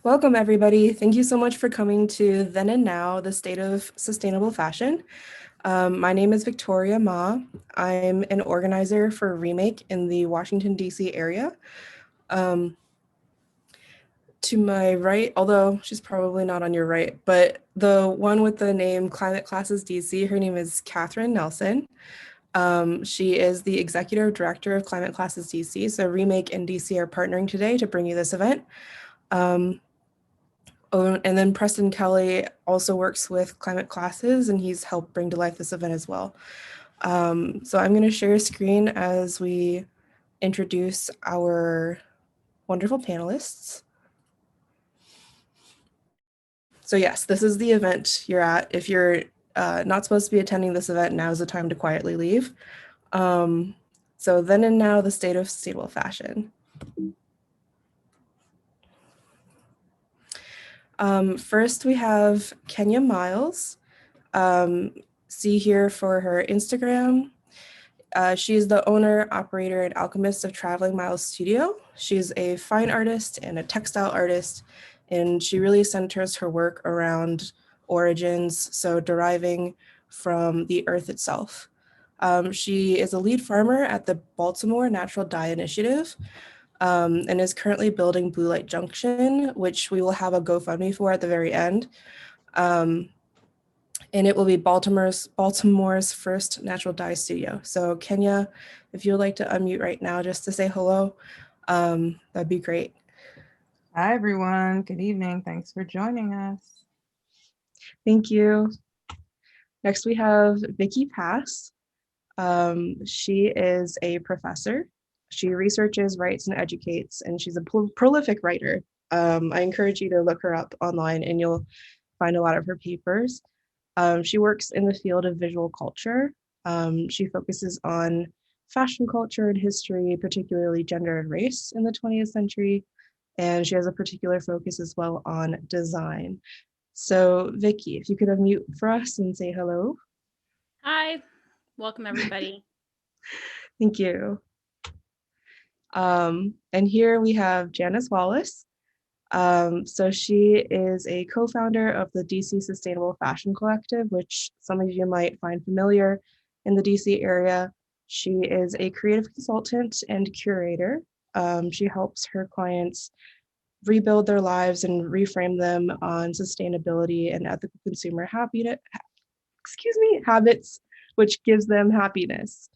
Welcome, everybody. Thank you so much for coming to Then and Now, the State of Sustainable Fashion. My name is Victoria Ma. I'm an organizer for Remake in the Washington, D.C. area. Um, to my right, although she's probably not on your right, but the one with the name Climate Classes DC, her name is Catherine Nelson. She is the executive director of Climate Classes DC. So Remake and DC are partnering today to bring you this event. Oh, and then Preston Kelly also works with Climate Classes, and he's helped bring to life this event as well. So I'm going to share a screen as we introduce our wonderful panelists. So yes, this is the event you're at. If you're not supposed to be attending this event, now is the time to quietly leave. So then and now, the state of sustainable fashion. First, we have Kenya Miles. See here for her Instagram. She is the owner, operator, and alchemist of Traveling Miles Studio. She's a fine artist and a textile artist, and she really centers her work around origins, so deriving from the earth itself. She is a lead farmer at the Baltimore Natural Dye Initiative, and is currently building Blue Light Junction, which we will have a GoFundMe for at the very end. And it will be Baltimore's first natural dye studio. So Kenya, if you would like to unmute right now just to say hello, that'd be great. Hi, everyone. Good evening. Thanks for joining us. Thank you. Next, we have Vicki Pass. She is a professor. She researches, writes, and educates, and she's a prolific writer. I encourage you to look her up online and you'll find a lot of her papers. She works in the field of visual culture. She focuses on fashion culture and history, particularly gender and race in the 20th century. And she has a particular focus as well on design. So Vicki, if you could unmute for us and say hello. Hi, welcome everybody. Thank you. And here we have Janice Wallace. So she is a co-founder of the DC Sustainable Fashion Collective, which some of you might find familiar in the DC area. She is a creative consultant and curator. She helps her clients rebuild their lives and reframe them on sustainability and ethical consumer habits, which gives them happiness.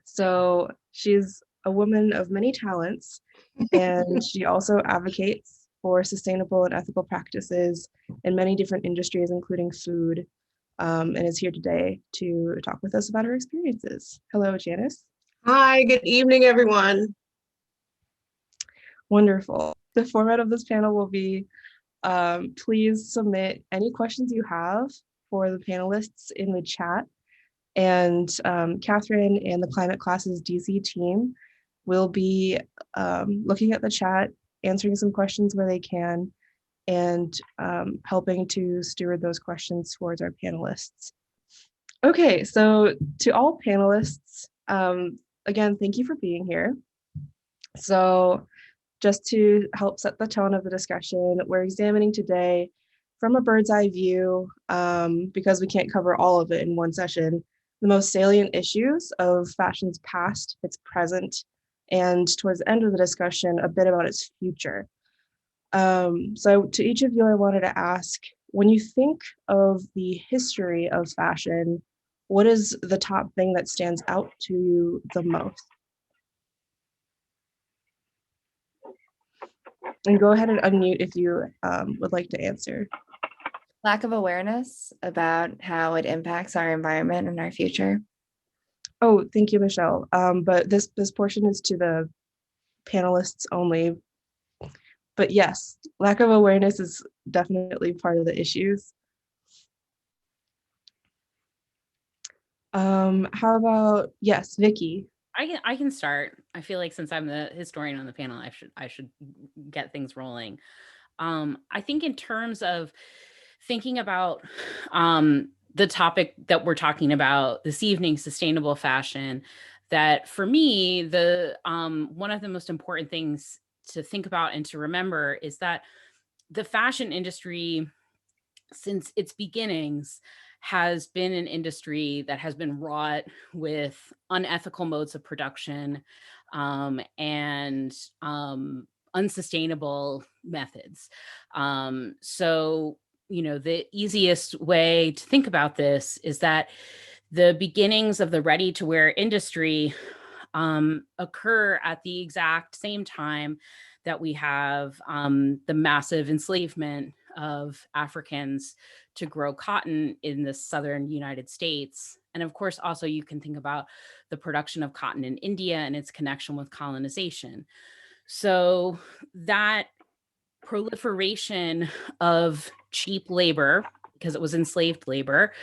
So she's a woman of many talents, and she also advocates for sustainable and ethical practices in many different industries, including food, and is here today to talk with us about her experiences. Hello, Janice. Hi, good evening, everyone. Wonderful. The format of this panel will be, please submit any questions you have for the panelists in the chat. And Catherine and the Climate Classes DC team will be looking at the chat, answering some questions where they can, and helping to steward those questions towards our panelists. Okay, so to all panelists, again, thank you for being here. So just to help set the tone of the discussion, we're examining today from a bird's eye view, because we can't cover all of it in one session, the most salient issues of fashion's past, its present, and towards the end of the discussion, a bit about its future. So to each of you, I wanted to ask, when you think of the history of fashion, what is the top thing that stands out to you the most? And go ahead and unmute if you would like to answer. Lack of awareness about how it impacts our environment and our future. Oh, thank you, Michelle. But this portion is to the panelists only. But yes, lack of awareness is definitely part of the issues. How about, yes, Vicki? I can start. I feel like since I'm the historian on the panel, I should get things rolling. I think in terms of thinking about the topic that we're talking about this evening, sustainable fashion, that for me, the one of the most important things to think about and to remember is that the fashion industry, since its beginnings, has been an industry that has been wrought with unethical modes of production and unsustainable methods. So, the easiest way to think about this is that the beginnings of the ready-to-wear industry occur at the exact same time that we have the massive enslavement of Africans to grow cotton in the southern United States. And of course, also you can think about the production of cotton in India and its connection with colonization. So that proliferation of cheap labor, because it was enslaved labor,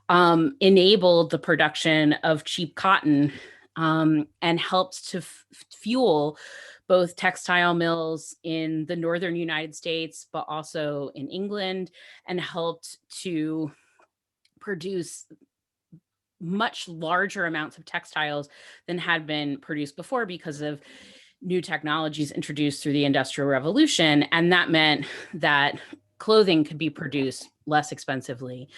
enabled the production of cheap cotton and helped to fuel both textile mills in the northern United States, but also in England, and helped to produce much larger amounts of textiles than had been produced before because of new technologies introduced through the Industrial Revolution. And that meant that clothing could be produced less expensively.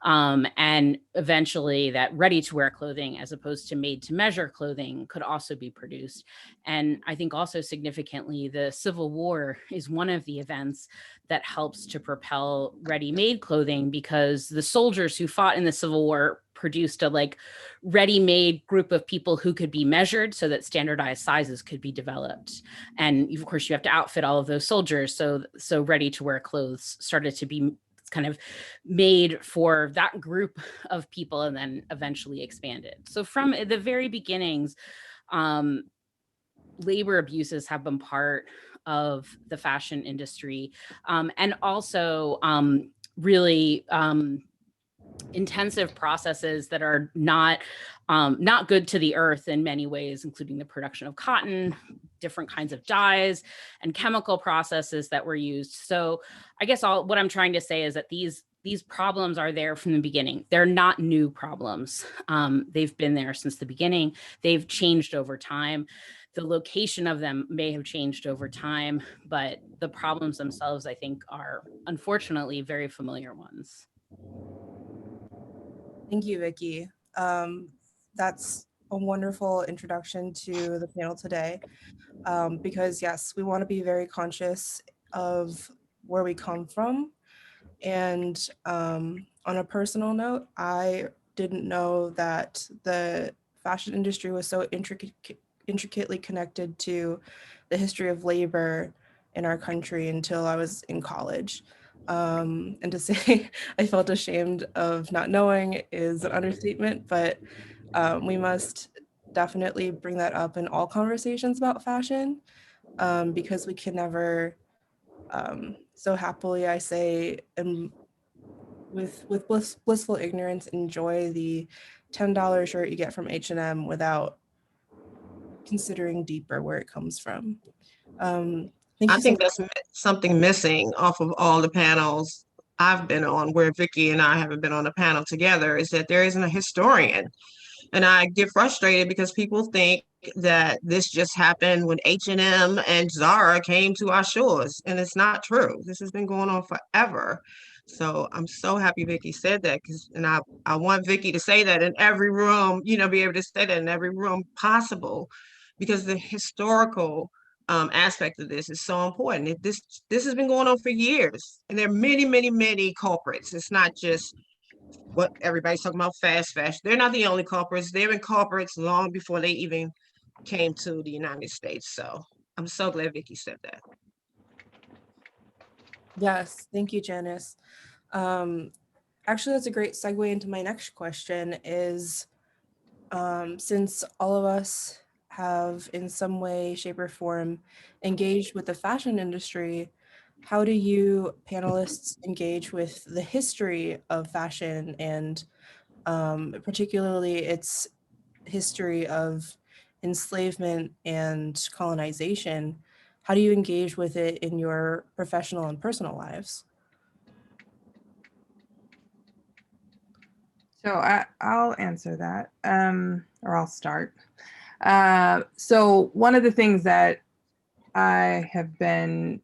And eventually that ready-to-wear clothing, as opposed to made-to-measure clothing, could also be produced. And I think also significantly, the Civil War is one of the events that helps to propel ready-made clothing, because the soldiers who fought in the Civil War produced a ready-made group of people who could be measured so that standardized sizes could be developed. And of course you have to outfit all of those soldiers. So ready-to-wear clothes started to be kind of made for that group of people and then eventually expanded. So from the very beginnings, labor abuses have been part of the fashion industry, and also really intensive processes that are not good to the earth in many ways, including the production of cotton, different kinds of dyes, and chemical processes that were used. So I guess what I'm trying to say is that these problems are there from the beginning. They're not new problems. They've been there since the beginning. They've changed over time. The location of them may have changed over time, but the problems themselves, I think, are unfortunately very familiar ones. Thank you, Vicky. That's a wonderful introduction to the panel today, because yes, we want to be very conscious of where we come from. And on a personal note, I didn't know that the fashion industry was so intricately connected to the history of labor in our country until I was in college. And to say I felt ashamed of not knowing is an understatement, but we must definitely bring that up in all conversations about fashion, because we can never, so happily I say, with blissful ignorance, enjoy the $10 shirt you get from H&M without considering deeper where it comes from. Thank I you so think much. that's something missing off of all the panels I've been on, where Vicky and I haven't been on a panel together, is that there isn't a historian. And I get frustrated because people think that this just happened when H&M and Zara came to our shores, and it's not true. This has been going on forever. So I'm so happy Vicky said that, and I want Vicky to say that in every room, be able to say that in every room possible, because the historical aspect of this is so important. This has been going on for years, and there are many, many, many culprits. It's not just what everybody's talking about, fast fashion. They're not the only culprits. They've been culprits long before they even came to the United States. So I'm so glad Vicky said that. Yes, thank you, Janice. Actually, that's a great segue into my next question is, since all of us have in some way, shape, or form engaged with the fashion industry, how do you panelists engage with the history of fashion and particularly its history of enslavement and colonization? How do you engage with it in your professional and personal lives? So I'll answer that, or I'll start. So one of the things that I have been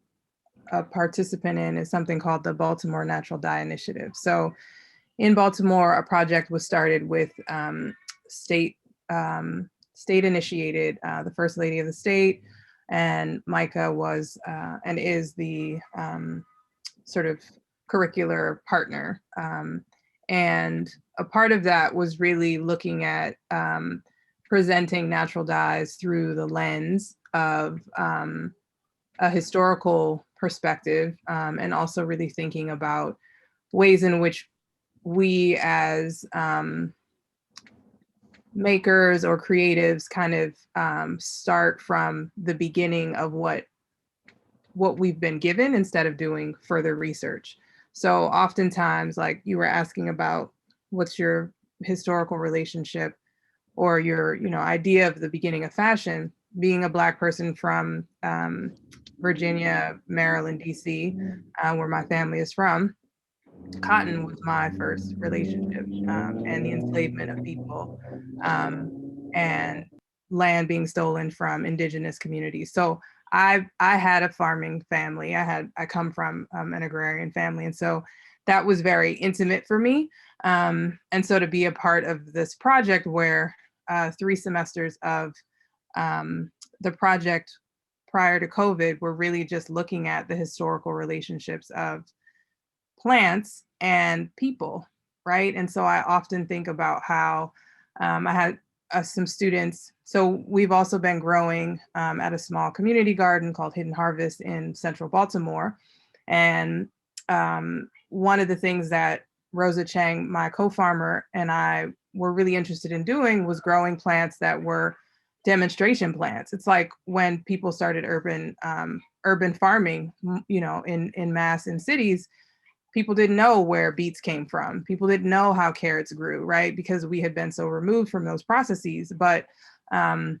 a participant in is something called the Baltimore Natural Dye Initiative. So in Baltimore, a project was started with state state initiated, the First Lady of the state, and Micah was and is the sort of curricular partner. And a part of that was really looking at presenting natural dyes through the lens of a historical perspective, and also really thinking about ways in which we as makers or creatives kind of start from the beginning of what we've been given instead of doing further research. So oftentimes, like you were asking about, what's your historical relationship or your, idea of the beginning of fashion? Being a Black person from Virginia, Maryland, DC, where my family is from, cotton was my first relationship, and the enslavement of people, and land being stolen from indigenous communities. So I had a farming family. I come from an agrarian family, and so that was very intimate for me. And so to be a part of this project where 3 semesters of the project prior to COVID were really just looking at the historical relationships of plants and people, right? And so I often think about how I had some students. So we've also been growing at a small community garden called Hidden Harvest in central Baltimore. And one of the things that Rosa Chang, my co-farmer, and I were really interested in doing was growing plants that were demonstration plants. It's like when people started urban farming, in mass in cities, people didn't know where beets came from. People didn't know how carrots grew, right? Because we had been so removed from those processes. But the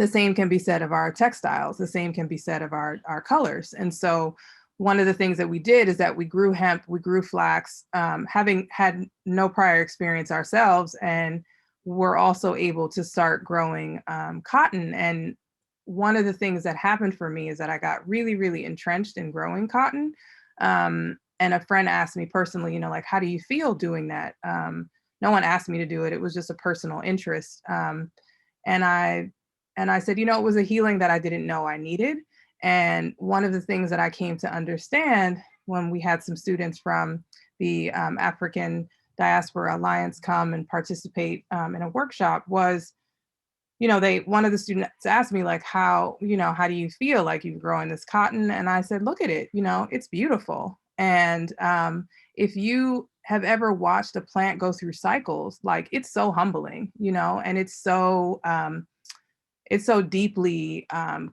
same can be said of our textiles. The same can be said of our colors. And so one of the things that we did is that we grew hemp, we grew flax, having had no prior experience ourselves. And we're also able to start growing cotton. And one of the things that happened for me is that I got really, really entrenched in growing cotton. And a friend asked me personally, like, how do you feel doing that? No one asked me to do it. It was just a personal interest. And I said, it was a healing that I didn't know I needed. And one of the things that I came to understand when we had some students from the African Diaspora Alliance come and participate in a workshop was, one of the students asked me, like, how do you feel like you're growing this cotton? And I said, look at it, it's beautiful. And if you have ever watched a plant go through cycles, like, it's so humbling, and it's so deeply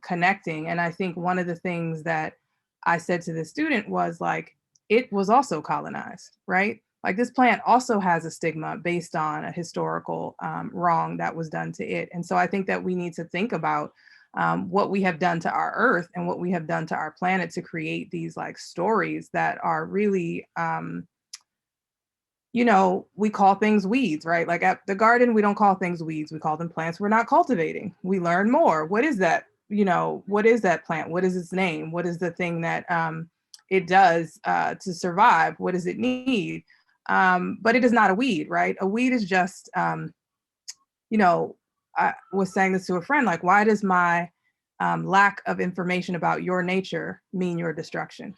connecting. And I think one of the things that I said to the student was, like, it was also colonized, right? Like, this plant also has a stigma based on a historical wrong that was done to it. And so I think that we need to think about what we have done to our earth and what we have done to our planet to create these, like, stories that are really, we call things weeds, right? Like at the garden, we don't call things weeds. We call them plants we're not cultivating. We learn more. What is that? What is that plant? What is its name? What is the thing that it does to survive? What does it need? But it is not a weed, right? A weed is just, I was saying this to a friend, like, why does my lack of information about your nature mean your destruction,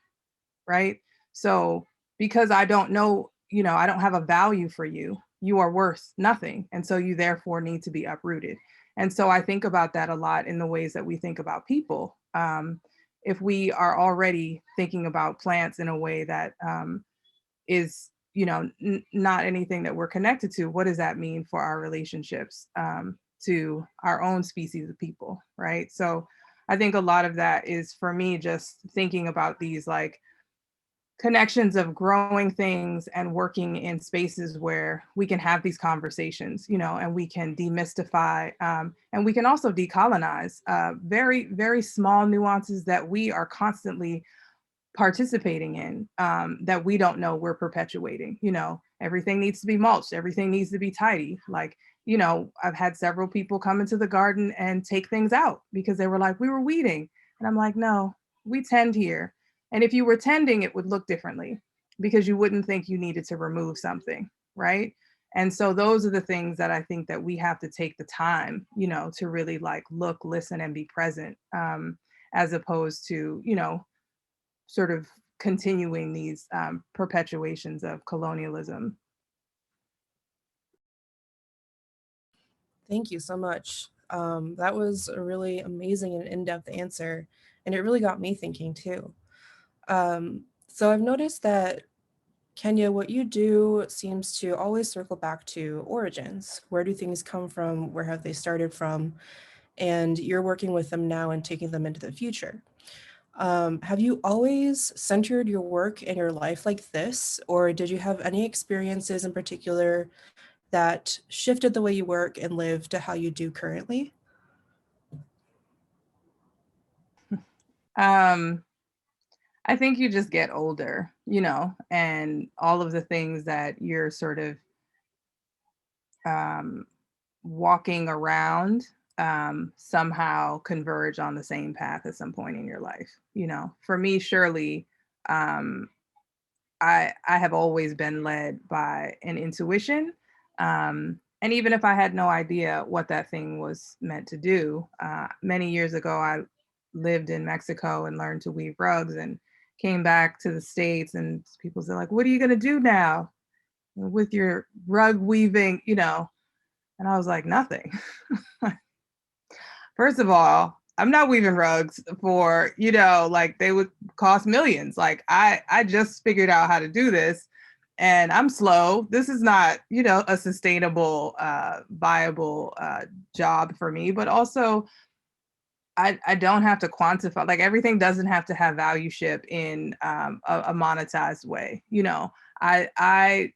right? So because I don't know, I don't have a value for you, you are worth nothing. And so you therefore need to be uprooted. And so I think about that a lot in the ways that we think about people. If we are already thinking about plants in a way that is, not anything that we're connected to, what does that mean for our relationships to our own species of people, right? So I think a lot of that is, for me, just thinking about these, like, connections of growing things and working in spaces where we can have these conversations, and we can demystify, and we can also decolonize very, very small nuances that we are constantly participating in, that we don't know we're perpetuating. Everything needs to be mulched, everything needs to be tidy. Like, I've had several people come into the garden and take things out because they were like, we were weeding. And I'm like, no, we tend here. And if you were tending, it would look differently because you wouldn't think you needed to remove something, right? And so those are the things that I think that we have to take the time, you know, to really like look, listen, and be present, as opposed to, you know, sort of continuing these perpetuations of colonialism. Thank you so much. That was a really amazing and in-depth answer, and it really got me thinking too. So I've noticed that, Kenya, what you do seems to always circle back to origins. Where do things come from? Where have they started from? And you're working with them now and taking them into the future. Have you always centered your work and your life like this, or did you have any experiences in particular that shifted the way you work and live to how you do currently? I think you just get older, you know, and all of the things that you're sort of um, walking around somehow converge on the same path at some point in your life. You know, for me, surely, um, I have always been led by an intuition. And even if I had no idea what that thing was meant to do, many years ago, I lived in Mexico and learned to weave rugs and came back to the States. And people said, like, what are you going to do now with your rug weaving, you know? And I was like, nothing. First of all, I'm not weaving rugs for, you know, like they would cost millions. Like I just figured out how to do this and I'm slow. This is not, you know, a sustainable, viable job for me, but also I don't have to quantify, like everything doesn't have to have value ship in a monetized way. You know, I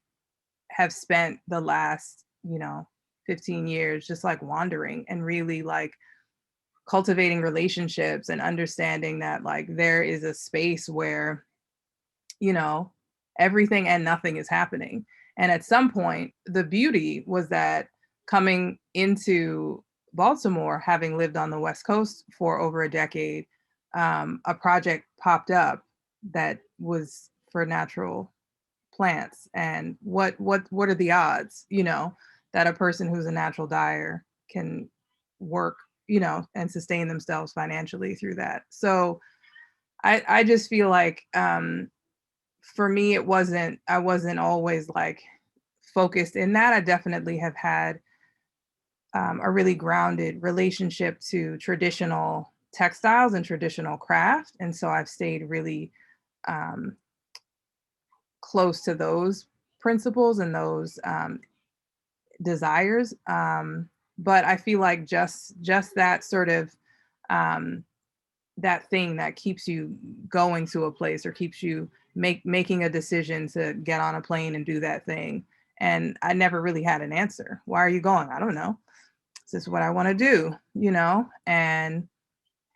have spent the last, you know, 15 years just like wandering and really like cultivating relationships and understanding that like there is a space where, you know, everything and nothing is happening. And at some point, the beauty was that coming into Baltimore, having lived on the West Coast for over a decade, a project popped up that was for natural plants. And what are the odds, you know, that a person who's a natural dyer can work, you know, and sustain themselves financially through that. So I just feel like for me I wasn't always like focused in that. I definitely have had a really grounded relationship to traditional textiles and traditional craft. And so I've stayed really um, close to those principles and those desires. But I feel like just that sort of um, that thing that keeps you going to a place or keeps you making a decision to get on a plane and do that thing. And I never really had an answer. Why are you going? I don't know. This is what I want to do, you know? And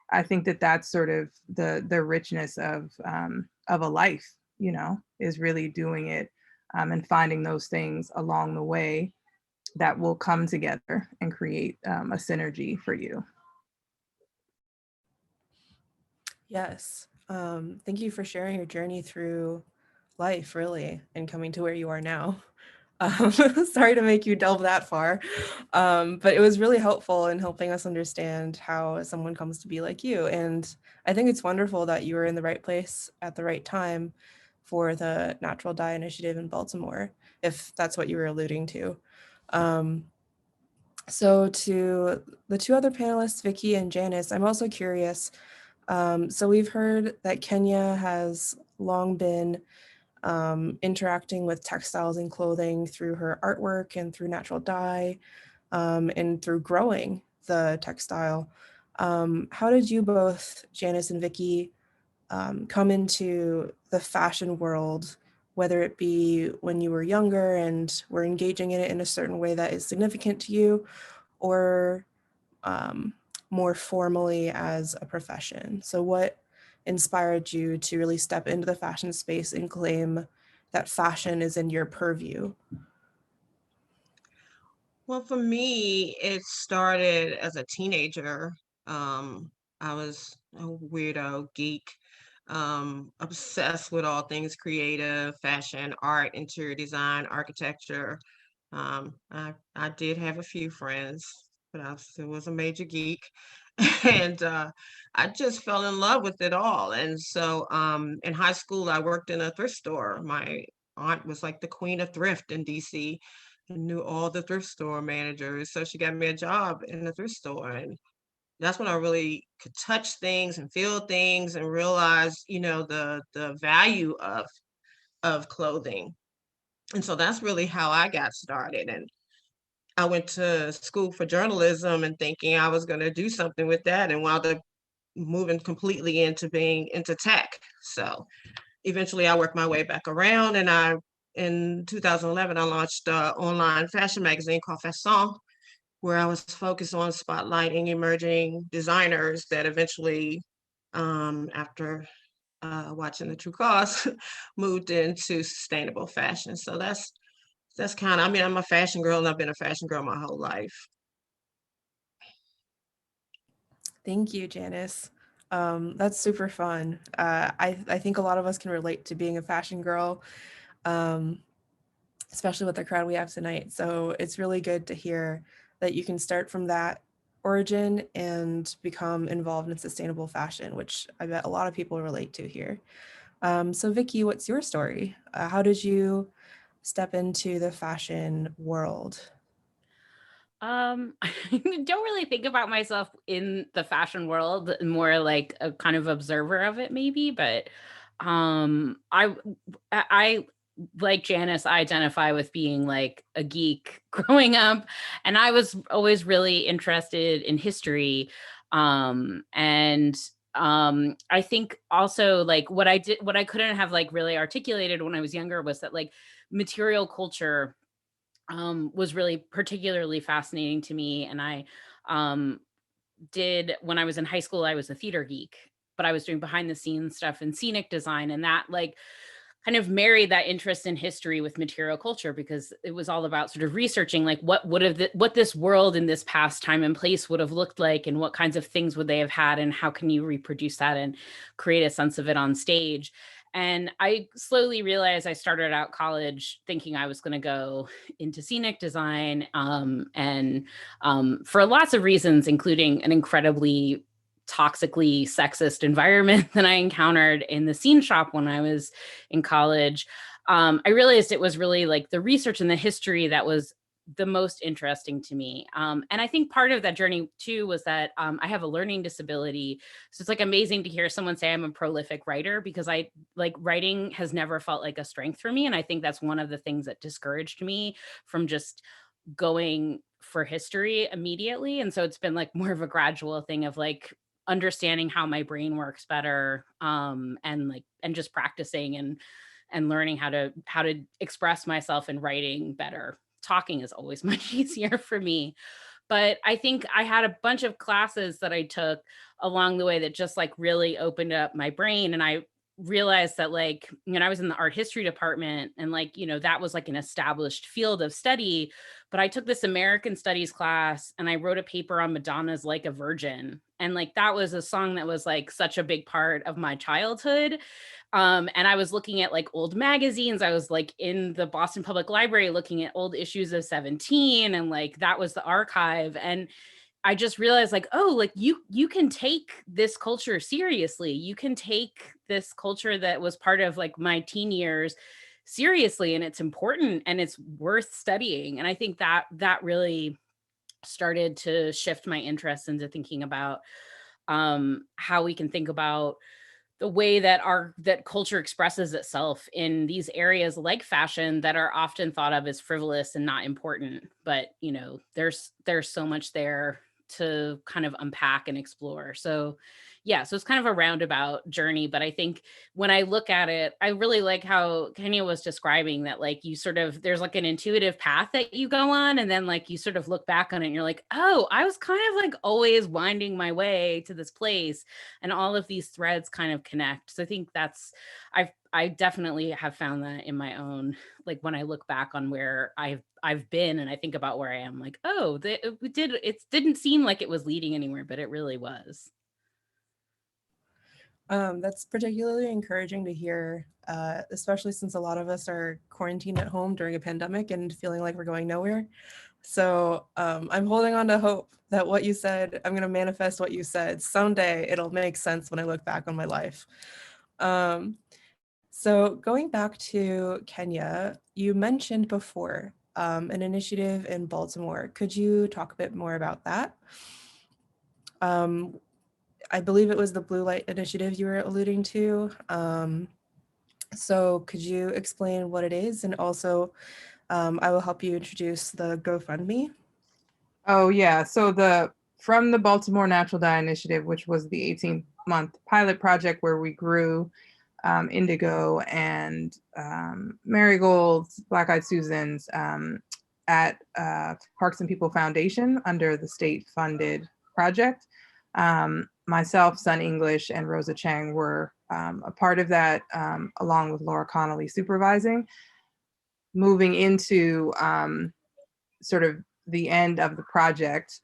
I think that that's sort of the richness of a life, you know, is really doing it and finding those things along the way that will come together and create a synergy for you. Yes. Thank you for sharing your journey through life, really, and coming to where you are now. Sorry to make you delve that far, but it was really helpful in helping us understand how someone comes to be like you. And I think it's wonderful that you were in the right place at the right time for the Natural Dye Initiative in Baltimore, if that's what you were alluding to. So to the two other panelists, Vicky and Janice, I'm also curious. So we've heard that Kenya has long been interacting with textiles and clothing through her artwork and through natural dye and through growing the textile. How did you both, Janice and Vicky, come into the fashion world, whether it be when you were younger and were engaging in it in a certain way that is significant to you, or more formally as a profession? So what inspired you to really step into the fashion space and claim that fashion is in your purview? Well, for me, it started as a teenager. I was a weirdo geek, obsessed with all things creative, fashion, art, interior design, architecture. I did have a few friends, but I still was a major geek. And I just fell in love with it all. And so in high school, I worked in a thrift store. My aunt was like the queen of thrift in DC and knew all the thrift store managers. So she got me a job in the thrift store. And that's when I really could touch things and feel things and realize, the value of clothing. And so that's really how I got started. And I went to school for journalism and thinking I was going to do something with that and wound up moving completely into being into tech. So eventually I worked my way back around and in 2011, I launched an online fashion magazine called Fashion, where I was focused on spotlighting emerging designers that eventually, after watching the true cost, moved into sustainable fashion. So that's kind of, I mean, I'm a fashion girl and I've been a fashion girl my whole life. Thank you, Janice. That's super fun. I think a lot of us can relate to being a fashion girl, especially with the crowd we have tonight. So it's really good to hear that you can start from that origin and become involved in sustainable fashion, which I bet a lot of people relate to here. So Vicky, what's your story? How did you step into the fashion world? I don't really think about myself in the fashion world, more like a kind of observer of it maybe, but I like Janice, I identify with being like a geek growing up, and I was always really interested in history. And I think also like what I couldn't have like really articulated when I was younger was that like material culture was really particularly fascinating to me. And I um, did, when I was in high school, I was a theater geek, but I was doing behind the scenes stuff in scenic design. And that like kind of married that interest in history with material culture, because it was all about sort of researching like what this world in this past time and place would have looked like, and what kinds of things would they have had, and how can you reproduce that and create a sense of it on stage. And I slowly realized, I started out college thinking I was going to go into scenic design, and for lots of reasons, including an incredibly toxically sexist environment that I encountered in the scene shop when I was in college. I realized it was really like the research and the history that was the most interesting to me. And I think part of that journey too was that I have a learning disability. So it's like amazing to hear someone say I'm a prolific writer, because I like writing has never felt like a strength for me. And I think that's one of the things that discouraged me from just going for history immediately. And so it's been like more of a gradual thing of like understanding how my brain works better, and just practicing and learning how to express myself in writing better. Talking is always much easier for me. But I think I had a bunch of classes that I took along the way that just like really opened up my brain. And I realized that like, I was in the art history department, and like, that was like an established field of study. But I took this American studies class and I wrote a paper on Madonna's Like a Virgin. And like, that was a song that was like such a big part of my childhood. And I was looking at like old magazines. I was like in the Boston Public Library looking at old issues of 17, and like that was the archive. And I just realized like, oh, like you can take this culture seriously. You can take this culture that was part of like my teen years seriously, and it's important and it's worth studying. And I think that really started to shift my interest into thinking about how we can think about the way that culture expresses itself in these areas like fashion that are often thought of as frivolous and not important. But there's so much there to kind of unpack and explore. So yeah, so it's kind of a roundabout journey, but I think when I look at it, I really like how Kenya was describing that, like, you sort of, there's like an intuitive path that you go on, and then like you sort of look back on it and you're like, oh, I was kind of like always winding my way to this place, and all of these threads kind of connect. So I think I definitely have found that in my own, like when I look back on where I've been and I think about where I am, like, oh, it didn't seem like it was leading anywhere, but it really was. That's particularly encouraging to hear, especially since a lot of us are quarantined at home during a pandemic and feeling like we're going nowhere. So I'm holding on to hope that what you said, I'm going to manifest what you said. Someday it'll make sense when I look back on my life. So going back to Kenya, you mentioned before an initiative in Baltimore. Could you talk a bit more about that? I believe it was the Blue Light Initiative you were alluding to. So could you explain what it is? And also, I will help you introduce the GoFundMe. Oh yeah, so from the Baltimore Natural Dye Initiative, which was the 18-month pilot project where we grew indigo and marigolds, black-eyed Susans at Parks and People Foundation under the state-funded project. Myself, Sun English, and Rosa Chang were a part of that, along with Laura Connolly supervising. Moving into sort of the end of the project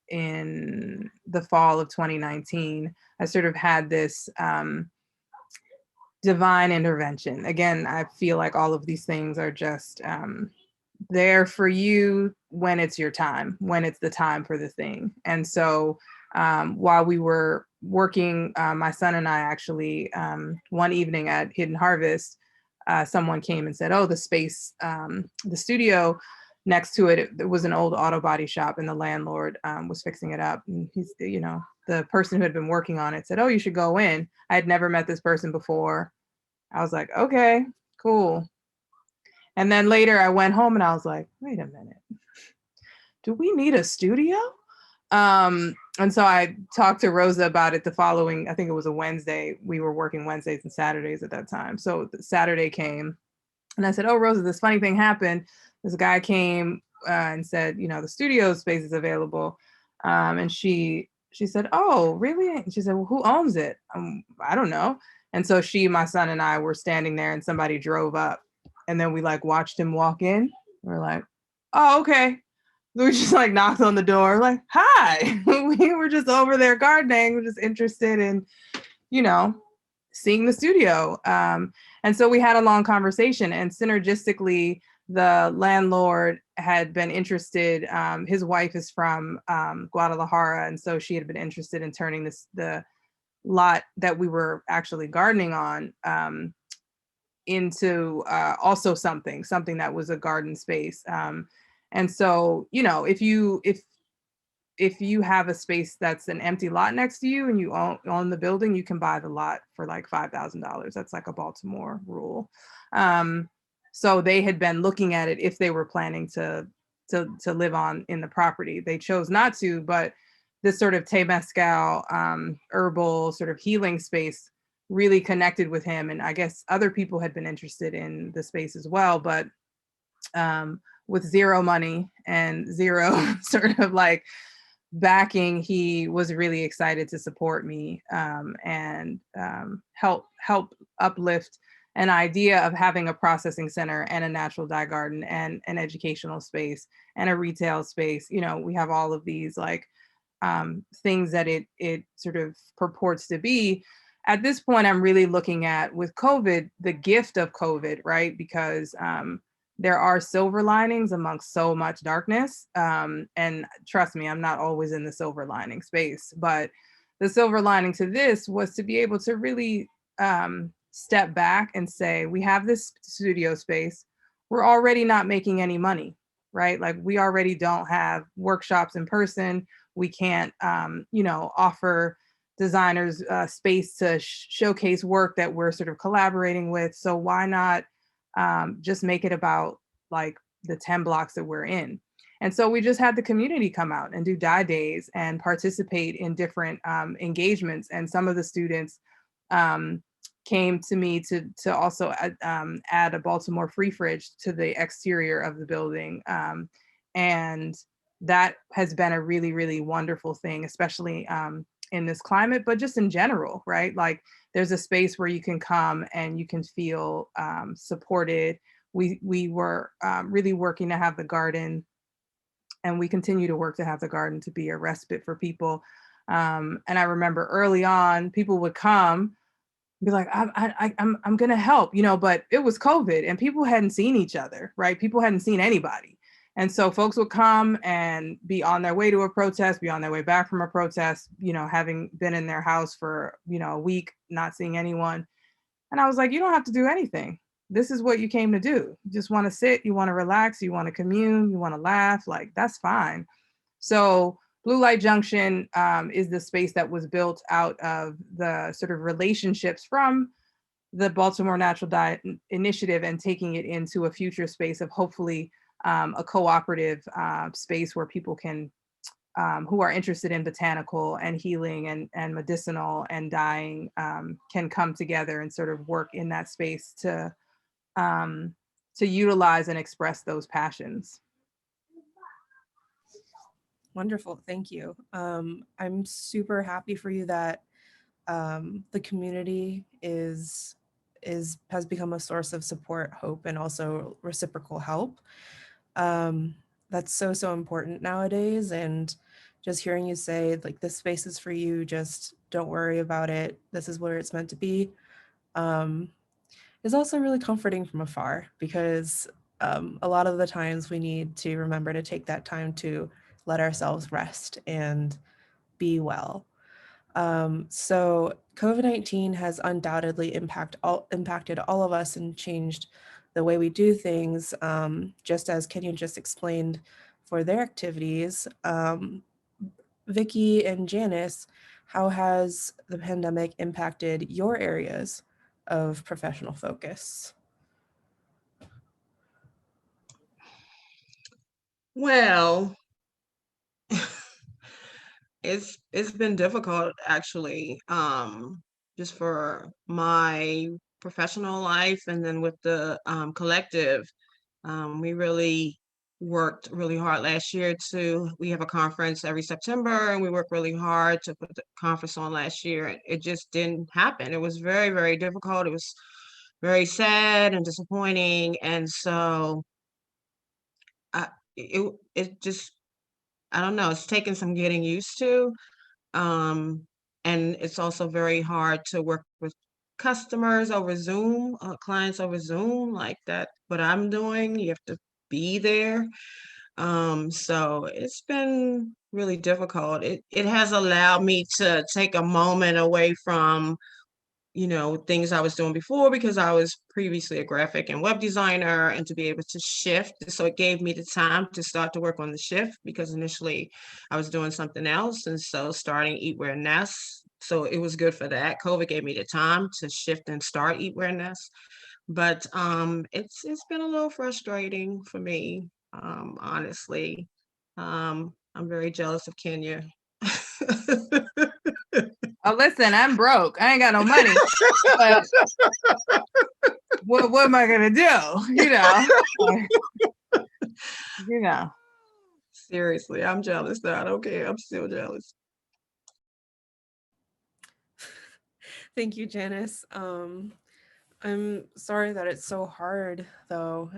in the fall of 2019, I sort of had this divine intervention. Again, I feel like all of these things are just there for you when it's your time, when it's the time for the thing. And so while we were working, my son and I actually, one evening at Hidden Harvest, someone came and said, oh, the space, the studio next to it, it was an old auto body shop, and the landlord was fixing it up. And he's, the person who had been working on it said, oh, you should go in. I had never met this person before. I was like, okay, cool. And then later I went home and I was like, wait a minute, do we need a studio? And so I talked to Rosa about it the following, I think it was a Wednesday. We were working Wednesdays and Saturdays at that time. So Saturday came and I said, oh, Rosa, this funny thing happened. This guy came and said, the studio space is available. And she said, oh, really? And she said, well, who owns it? I don't know. And so my son and I were standing there and somebody drove up, and then we watched him walk in. We're like, oh, okay. We just knocked on the door, like, hi. We were just over there gardening. We're just interested in, seeing the studio. And so we had a long conversation, and synergistically, the landlord had been interested. His wife is from Guadalajara. And so she had been interested in turning the lot that we were actually gardening on into also something that was a garden space. And so, if you have a space that's an empty lot next to you and you own the building, you can buy the lot for $5,000. That's a Baltimore rule. So they had been looking at it if they were planning to live on in the property. They chose not to, but this sort of Temescal herbal sort of healing space really connected with him. And I guess other people had been interested in the space as well, but with zero money and zero sort of backing, he was really excited to support me and help uplift an idea of having a processing center and a natural dye garden and an educational space and a retail space. We have all of these things that it sort of purports to be. At this point, I'm really looking at, with COVID, the gift of COVID, right? Because there are silver linings amongst so much darkness. And trust me, I'm not always in the silver lining space, but the silver lining to this was to be able to really step back and say, we have this studio space. We're already not making any money, right? We already don't have workshops in person. We can't, offer designers space to showcase work that we're sort of collaborating with. So why not just make it about the 10 blocks that we're in? And so we just had the community come out and do dye days and participate in different engagements. And some of the students came to me to also add a Baltimore free fridge to the exterior of the building. And that has been a really, really wonderful thing, especially in this climate, but just in general, right? There's a space where you can come and you can feel supported. We were really working to have the garden, and we continue to work to have the garden to be a respite for people And I remember early on, people would come, be like, I'm gonna help, you know, but it was COVID and people hadn't seen each other, right? People hadn't seen anybody. And so folks would come and be on their way to a protest, be on their way back from a protest, you know, having been in their house for, you know, a week, not seeing anyone. And I was like, you don't have to do anything. This is what you came to do. You just want to sit, you want to relax, you want to commune, you want to laugh, like that's fine. So Blue Light Junction is the space that was built out of the sort of relationships from the Baltimore Natural Diet Initiative and taking it into a future space of hopefully a cooperative space where people can, who are interested in botanical and healing and medicinal and dyeing can come together and sort of work in that space to utilize and express those passions. Wonderful, thank you. I'm super happy for you that the community has become a source of support, hope, and also reciprocal help. That's so important nowadays. And just hearing you say like this space is for you, just don't worry about it, this is where it's meant to be, is also really comforting from afar, because a lot of the times we need to remember to take that time to let ourselves rest and be well. So COVID-19 has undoubtedly impacted all of us and changed the way we do things, just as Kenya just explained for their activities. Vicky and Janice, how has the pandemic impacted your areas of professional focus? Well, it's been difficult actually, just for my professional life, and then with the collective. We really worked really hard last year we have a conference every September, and we worked really hard to put the conference on last year, and it just didn't happen. It was very, very difficult. It was very sad and disappointing. And so I, it just, I don't know, it's taken some getting used to. Um, and it's also very hard to work with customers over Zoom, clients over Zoom, like that, what I'm doing, you have to be there. So it's been really difficult. It has allowed me to take a moment away from, you know, things I was doing before, because I was previously a graphic and web designer, and to be able to shift. So it gave me the time to start to work on the shift, because initially I was doing something else. And so starting Eat, Wear, Nest, so it was good for that. COVID gave me the time to shift and start Eat, Wear, Nest. But it's been a little frustrating for me, honestly. I'm very jealous of Kenya. Oh, listen, I'm broke. I ain't got no money. But what am I gonna do? You know. Seriously, I'm jealous though. I don't care. I'm still jealous. Thank you, Janice. I'm sorry that it's so hard, though.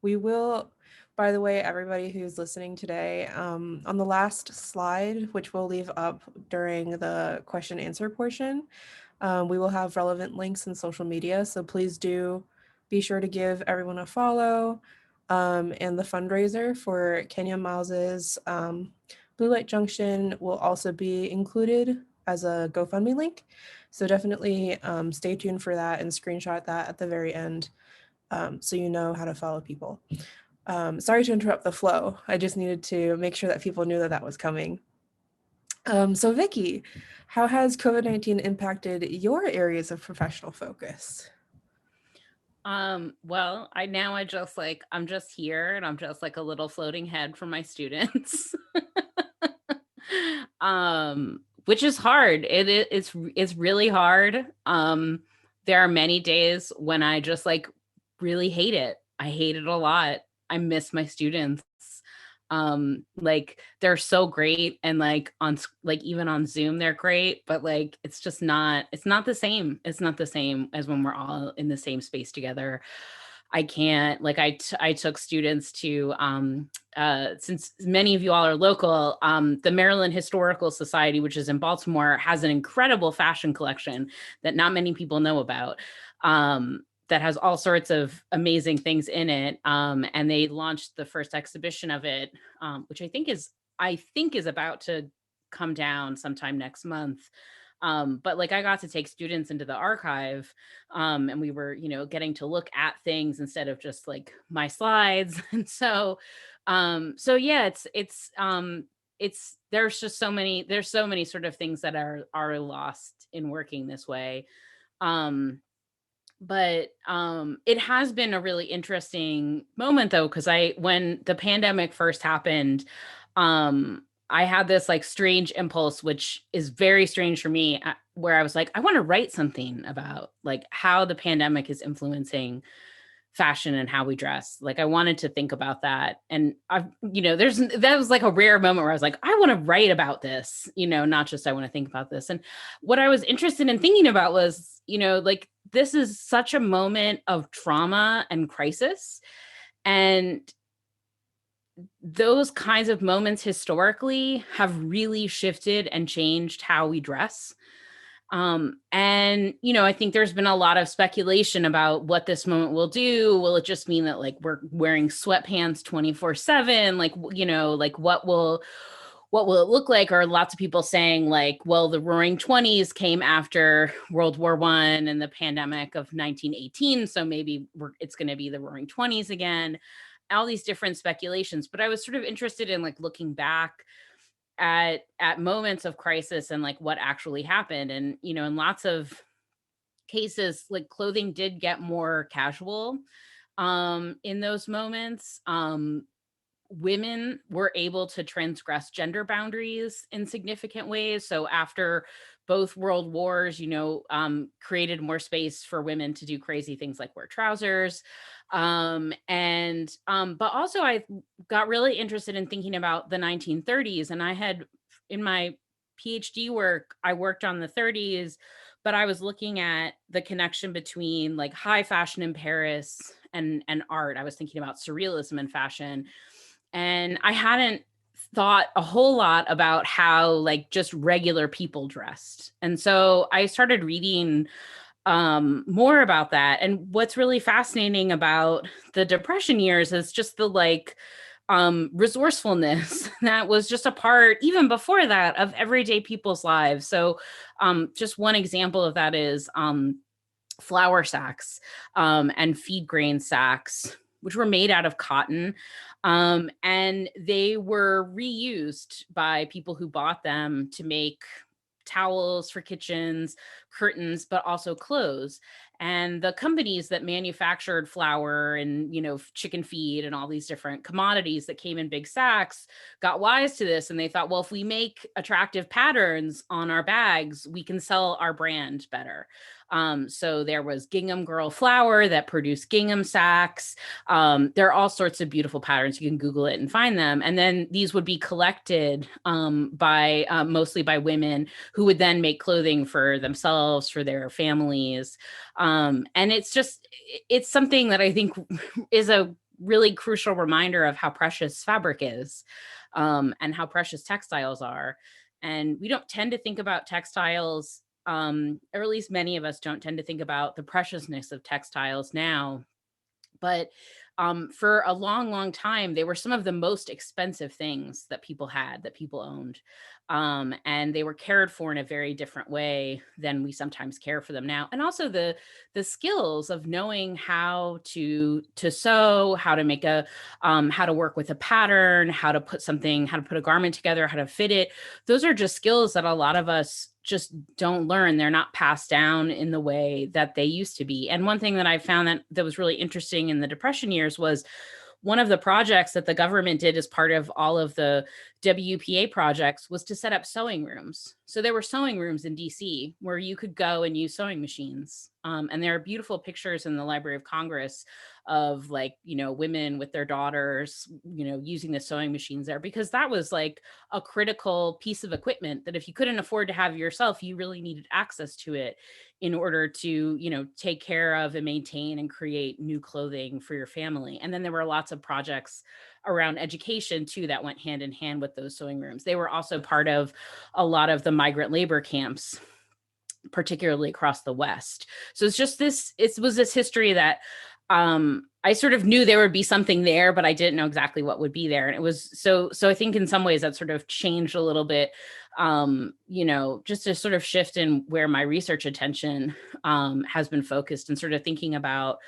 We will, by the way, everybody who's listening today, on the last slide, which we'll leave up during the question answer portion, we will have relevant links in social media. So please do be sure to give everyone a follow. And the fundraiser for Kenya Miles's Blue Light Junction will also be included as a GoFundMe link. So definitely stay tuned for that and screenshot that at the very end, so you know how to follow people. Sorry to interrupt the flow. I just needed to make sure that people knew that that was coming. So Vicky, how has COVID-19 impacted your areas of professional focus? Well, I'm just here, and I'm just like a little floating head for my students. Which is hard. It's really hard. There are many days when I just like really hate it. I hate it a lot. I miss my students. Like they're so great, and like even on Zoom they're great, but like it's not the same. It's not the same as when we're all in the same space together. I can't, like, I took students to, since many of you all are local, the Maryland Historical Society, which is in Baltimore, has an incredible fashion collection that not many people know about, that has all sorts of amazing things in it. And they launched the first exhibition of it, which I think is about to come down sometime next month. But like I got to take students into the archive, and we were, getting to look at things instead of just like my slides. And so yeah, there's so many sort of things that are lost in working this way. But it has been a really interesting moment though, because when the pandemic first happened, I had this like strange impulse, which is very strange for me, where I was like, I want to write something about like how the pandemic is influencing fashion and how we dress. Like I wanted to think about that. And that was like a rare moment where I was like, I want to write about this, not just I want to think about this. And what I was interested in thinking about was, like this is such a moment of trauma and crisis. And those kinds of moments historically have really shifted and changed how we dress. I think there's been a lot of speculation about what this moment will do. Will it just mean that like we're wearing sweatpants 24/7? Like, like what will it look like? Or lots of people saying like, well, the Roaring 20s came after World War I and the pandemic of 1918. So maybe it's going to be the Roaring 20s again. All these different speculations. But I was sort of interested in like looking back at moments of crisis and like what actually happened. And in lots of cases, like clothing did get more casual in those moments. Women were able to transgress gender boundaries in significant ways. So after both world wars, created more space for women to do crazy things like wear trousers. But also I got really interested in thinking about the 1930s, and I had in my PhD work, I worked on the 30s, but I was looking at the connection between like high fashion in Paris and art. I was thinking about surrealism in fashion. And I hadn't thought a whole lot about how like just regular people dressed. And so I started reading more about that. And what's really fascinating about the Depression years is just the like resourcefulness that was just a part, even before that, of everyday people's lives. So just one example of that is flour sacks and feed grain sacks, which were made out of cotton. And they were reused by people who bought them to make towels for kitchens, curtains, but also clothes. And the companies that manufactured flour and, chicken feed and all these different commodities that came in big sacks got wise to this. And they thought, well, if we make attractive patterns on our bags, we can sell our brand better. So there was Gingham Girl Flour that produced gingham sacks. There are all sorts of beautiful patterns. You can Google it and find them. And then these would be collected mostly by women who would then make clothing for themselves, for their families. And it's something that I think is a really crucial reminder of how precious fabric is, and how precious textiles are. And we don't tend to think about textiles, or at least many of us don't tend to think about the preciousness of textiles now. But for a long, long time, they were some of the most expensive things that people had, that people owned. And they were cared for in a very different way than we sometimes care for them now. And also the skills of knowing how to sew, how to make how to work with a pattern, how to put a garment together, how to fit it. Those are just skills that a lot of us just don't learn. They're not passed down in the way that they used to be. And one thing that I found that was really interesting in the Depression years was one of the projects that the government did as part of all of the WPA projects was to set up sewing rooms. So there were sewing rooms in DC where you could go and use sewing machines And there are beautiful pictures in the Library of Congress of like, women with their daughters, using the sewing machines there, because that was like a critical piece of equipment that if you couldn't afford to have yourself, you really needed access to it in order to, take care of and maintain and create new clothing for your family. And then there were lots of projects around education too that went hand in hand with those sewing rooms. They were also part of a lot of the migrant labor camps, particularly across the West. So it's just it was this history that I sort of knew there would be something there, but I didn't know exactly what would be there. And it was so I think in some ways that sort of changed a little bit, just a sort of shift in where my research attention has been focused, and sort of thinking about,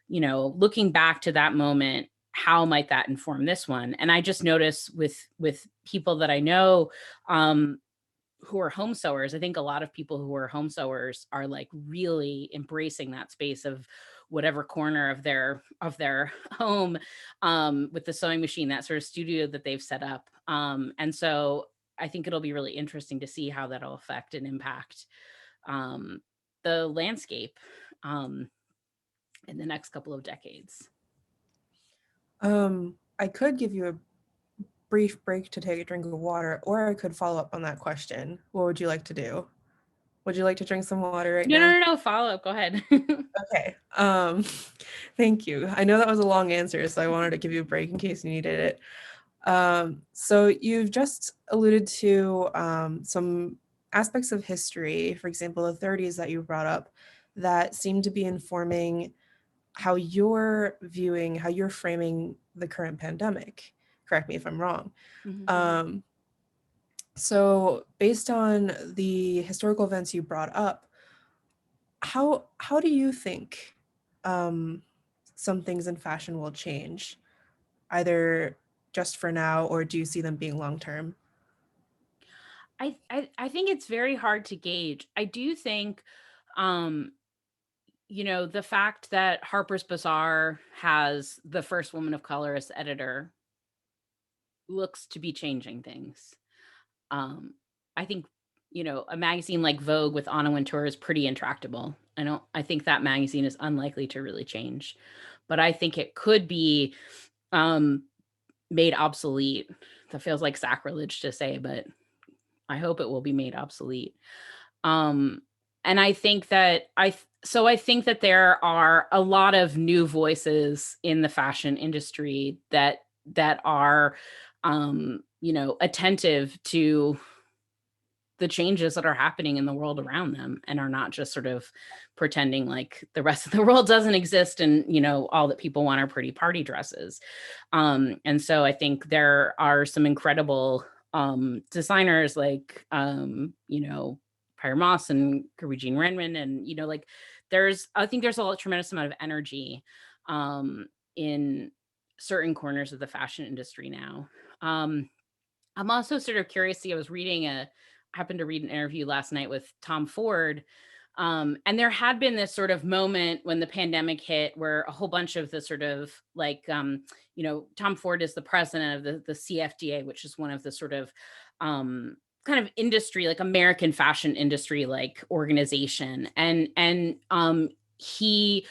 looking back to that moment, how might that inform this one? And I just noticed with people that I know, who are home sewers, I think a lot of people who are home sewers are like really embracing that space of whatever corner of their home, with the sewing machine, that sort of studio that they've set up. And so I think it'll be really interesting to see how that'll affect and impact the landscape in the next couple of decades. I could give you a brief break to take a drink of water, or I could follow up on that question. What would you like to do? Would you like to drink some water right now? No, follow up. Go ahead. Okay. Thank you. I know that was a long answer, so I wanted to give you a break in case you needed it. So you've just alluded to some aspects of history, for example, the 30s that you brought up, that seem to be informing how you're framing the current pandemic. Correct me if I'm wrong. Mm-hmm. So based on the historical events you brought up, how do you think some things in fashion will change, either just for now, or do you see them being long term? I think it's very hard to gauge. I do think, the fact that Harper's Bazaar has the first woman of color as editor looks to be changing things. I think, a magazine like Vogue with Anna Wintour is pretty intractable. I think that magazine is unlikely to really change, but I think it could be made obsolete. That feels like sacrilege to say, but I hope it will be made obsolete. And I think that I think that there are a lot of new voices in the fashion industry that are, attentive to the changes that are happening in the world around them, and are not just sort of pretending like the rest of the world doesn't exist and, all that people want are pretty party dresses. And so I think there are some incredible designers like, Pyre Moss and Kirby Jean Renman. And, I think there's a tremendous amount of energy in certain corners of the fashion industry now. I'm also sort of curious. See, I happened to read an interview last night with Tom Ford. And there had been this sort of moment when the pandemic hit where a whole bunch of the sort of like, Tom Ford is the president of the CFDA, which is one of the sort of kind of industry, like American fashion industry, like organization. And he,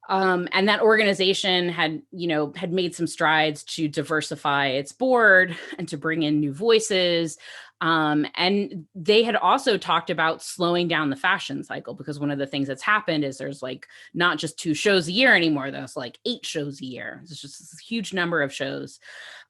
and that organization had made some strides to diversify its board and to bring in new voices. And they had also talked about slowing down the fashion cycle, because one of the things that's happened is there's like not just 2 shows a year anymore. There's like 8 shows a year. It's just this huge number of shows.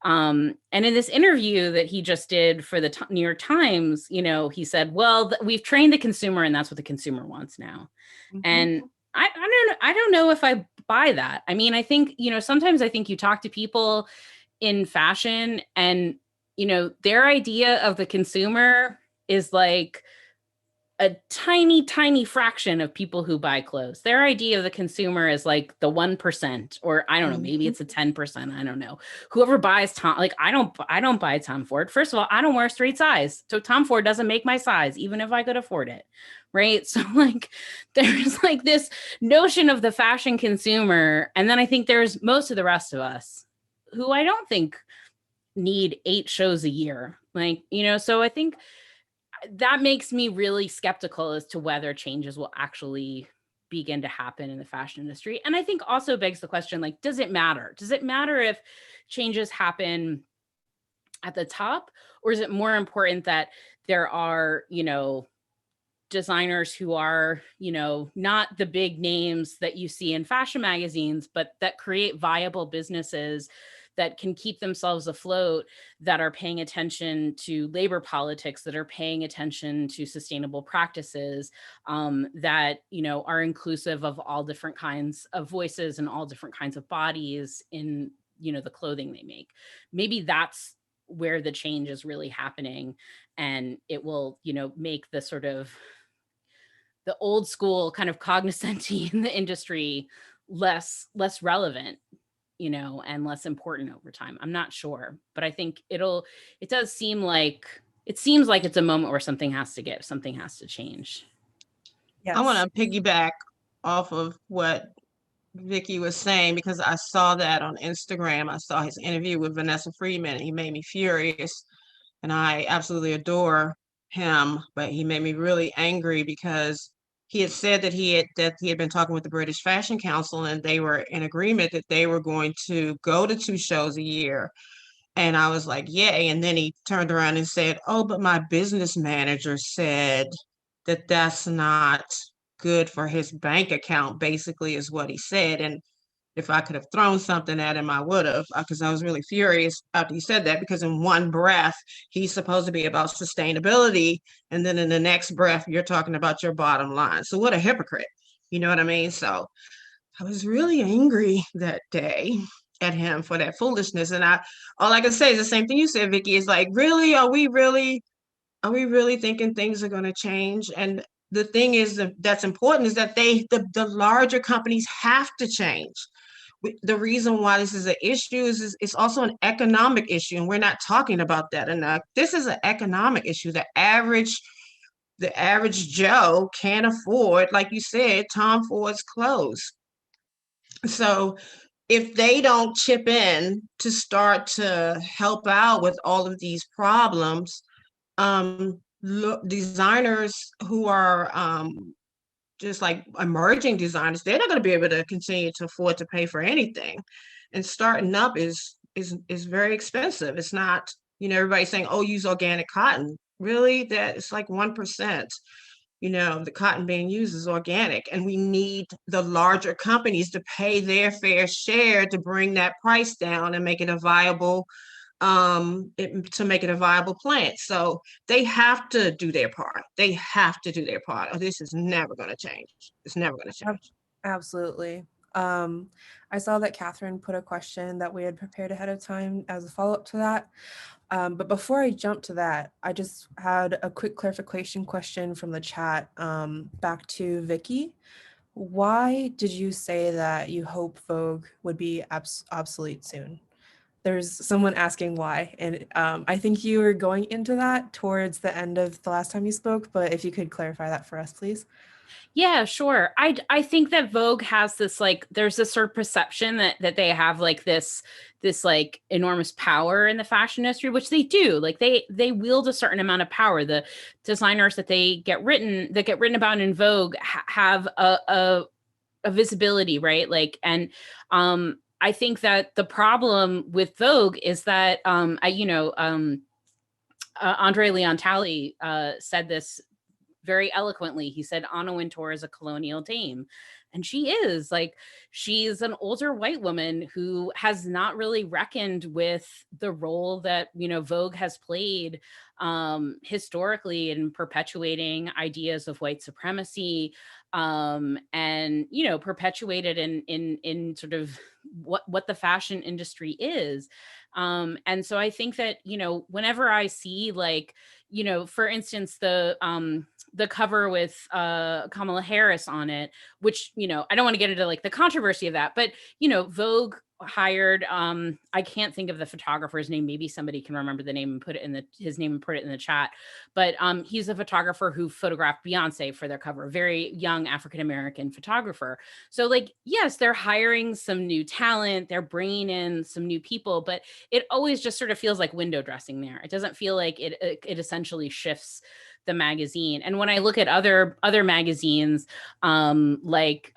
And in this interview that he just did for the New York Times, he said, well, we've trained the consumer and that's what the consumer wants now. Mm-hmm. And I don't know if I buy that. I mean, I think, sometimes I think you talk to people in fashion and, their idea of the consumer is like a tiny, tiny fraction of people who buy clothes. Their idea of the consumer is like the 1%, or I don't know, maybe it's a 10%. I don't know. Whoever buys Tom, like I don't buy Tom Ford. First of all, I don't wear a straight size. So Tom Ford doesn't make my size, even if I could afford it. Right. So like there's like this notion of the fashion consumer. And then I think there's most of the rest of us who I don't think need 8 shows a year. Like, so I think that makes me really skeptical as to whether changes will actually begin to happen in the fashion industry. And I think also begs the question, like, does it matter? Does it matter if changes happen at the top, or is it more important that there are, designers who are, not the big names that you see in fashion magazines, but that create viable businesses that can keep themselves afloat, that are paying attention to labor politics, that are paying attention to sustainable practices, that, are inclusive of all different kinds of voices and all different kinds of bodies in, the clothing they make. Maybe that's where the change is really happening, and it will, make the sort of the old school kind of cognoscenti in the industry less relevant, and less important over time. I'm not sure, but I think it seems like it's a moment where something has to change. Yes. I want to piggyback off of what Vicky was saying, because I saw that on Instagram. I saw his interview with Vanessa Friedman, and he made me furious. And I absolutely adore him, but he made me really angry because he had said that he had been talking with the British Fashion Council, and they were in agreement that they were going to go to 2 shows a year. And I was like, yay. And then he turned around and said, oh, but my business manager said that that's not good for his bank account, basically, is what he said. And if I could have thrown something at him, I would have, because I was really furious after he said that, because in one breath, he's supposed to be about sustainability. And then in the next breath, you're talking about your bottom line. So what a hypocrite. You know what I mean? So I was really angry that day at him for that foolishness. And all I can say is the same thing you said, Vicky, is like, really, are we really thinking things are going to change? And the thing is that's important is that the larger companies have to change. The reason why this is an issue is it's also an economic issue, and we're not talking about that enough. This is an economic issue. The average Joe can't afford, like you said, Tom Ford's clothes. So if they don't chip in to start to help out with all of these problems, designers who are just like emerging designers, they're not going to be able to continue to afford to pay for anything. And starting up is very expensive. It's not, everybody's saying, oh, use organic cotton. Really? That it's like 1%. The cotton being used is organic, and we need the larger companies to pay their fair share to bring that price down and make it a viable plant. So they have to do their part. Or this is never going to change. It's never going to change. Absolutely. I saw that Catherine put a question that we had prepared ahead of time as a follow-up to that. But before I jump to that, I just had a quick clarification question from the chat back to Vicky. Why did you say that you hope Vogue would be obsolete soon? There's someone asking why, and I think you were going into that towards the end of the last time you spoke, but if you could clarify that for us, please. Yeah, sure. I think that Vogue has this, like, there's this sort of perception that they have like this like enormous power in the fashion industry, which they do. Like they wield a certain amount of power. The designers that get written about in Vogue have a visibility, right? Like, and I think that the problem with Vogue is that Andre Leon Talley said this very eloquently. He said Anna Wintour is a colonial dame. And she is. Like, she's an older white woman who has not really reckoned with the role that, Vogue has played historically in perpetuating ideas of white supremacy, and, perpetuated in sort of what the fashion industry is. And so I think that, whenever I see, like, for instance, the cover with Kamala Harris on it, which, I don't want to get into like the controversy of that, but, Vogue hired, I can't think of the photographer's name. Maybe somebody can remember the name and put it in his name and put it in the chat. But he's a photographer who photographed Beyonce for their cover, very young African-American photographer. So, like, yes, they're hiring some new talent, they're bringing in some new people, but it always just sort of feels like window dressing there. It doesn't feel like it essentially shifts the magazine. And when I look at other magazines, like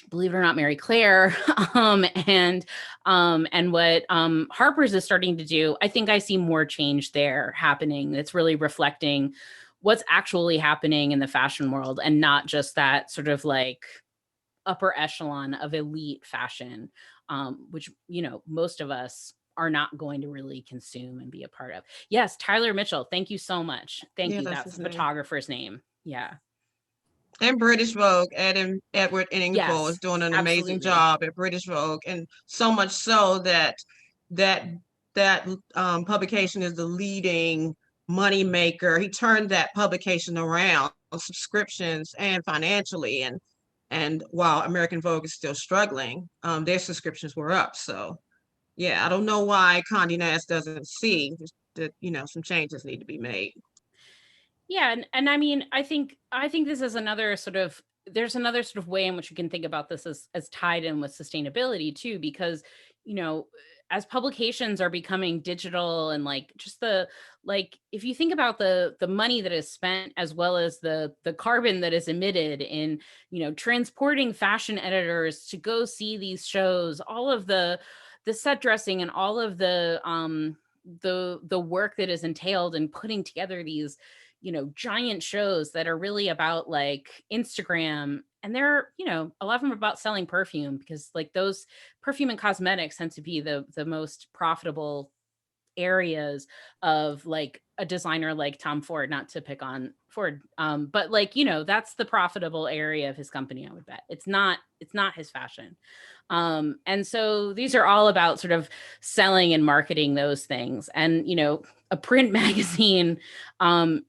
believe it or not, Mary Claire, and what Harper's is starting to do, I think I see more change there happening. That's really reflecting what's actually happening in the fashion world, and not just that sort of like upper echelon of elite fashion, which, you know, most of us are not going to really consume and be a part of. Yes, Tyler Mitchell, thank you so much. Thank Yeah, you. that's That's his the name. photographer's name. Yeah. And British Vogue, Edward Inningful Yes, is doing an amazing absolutely. job at British Vogue, and so much so that that publication is the leading money maker. He turned that publication around on subscriptions and financially, and while American Vogue is still struggling, their subscriptions were up. So yeah, I don't know why Condé Nast doesn't see that, you know, some changes need to be made. Yeah, and I mean, I think this is another sort of, there's another sort of way in which you can think about this as tied in with sustainability too, because, you know, as publications are becoming digital, and like just the, like if you think about the money that is spent, as well as the carbon that is emitted in, you know, transporting fashion editors to go see these shows, all of the set dressing, and all of the work that is entailed in putting together these, you know, giant shows that are really about like Instagram. And they're, you know, a lot of them are about selling perfume, because like those perfume and cosmetics tend to be the most profitable areas of like a designer like Tom Ford, not to pick on Ford, but like, you know, that's the profitable area of his company, I would bet. It's not his fashion. And so these are all about sort of selling and marketing those things. And, you know, a print magazine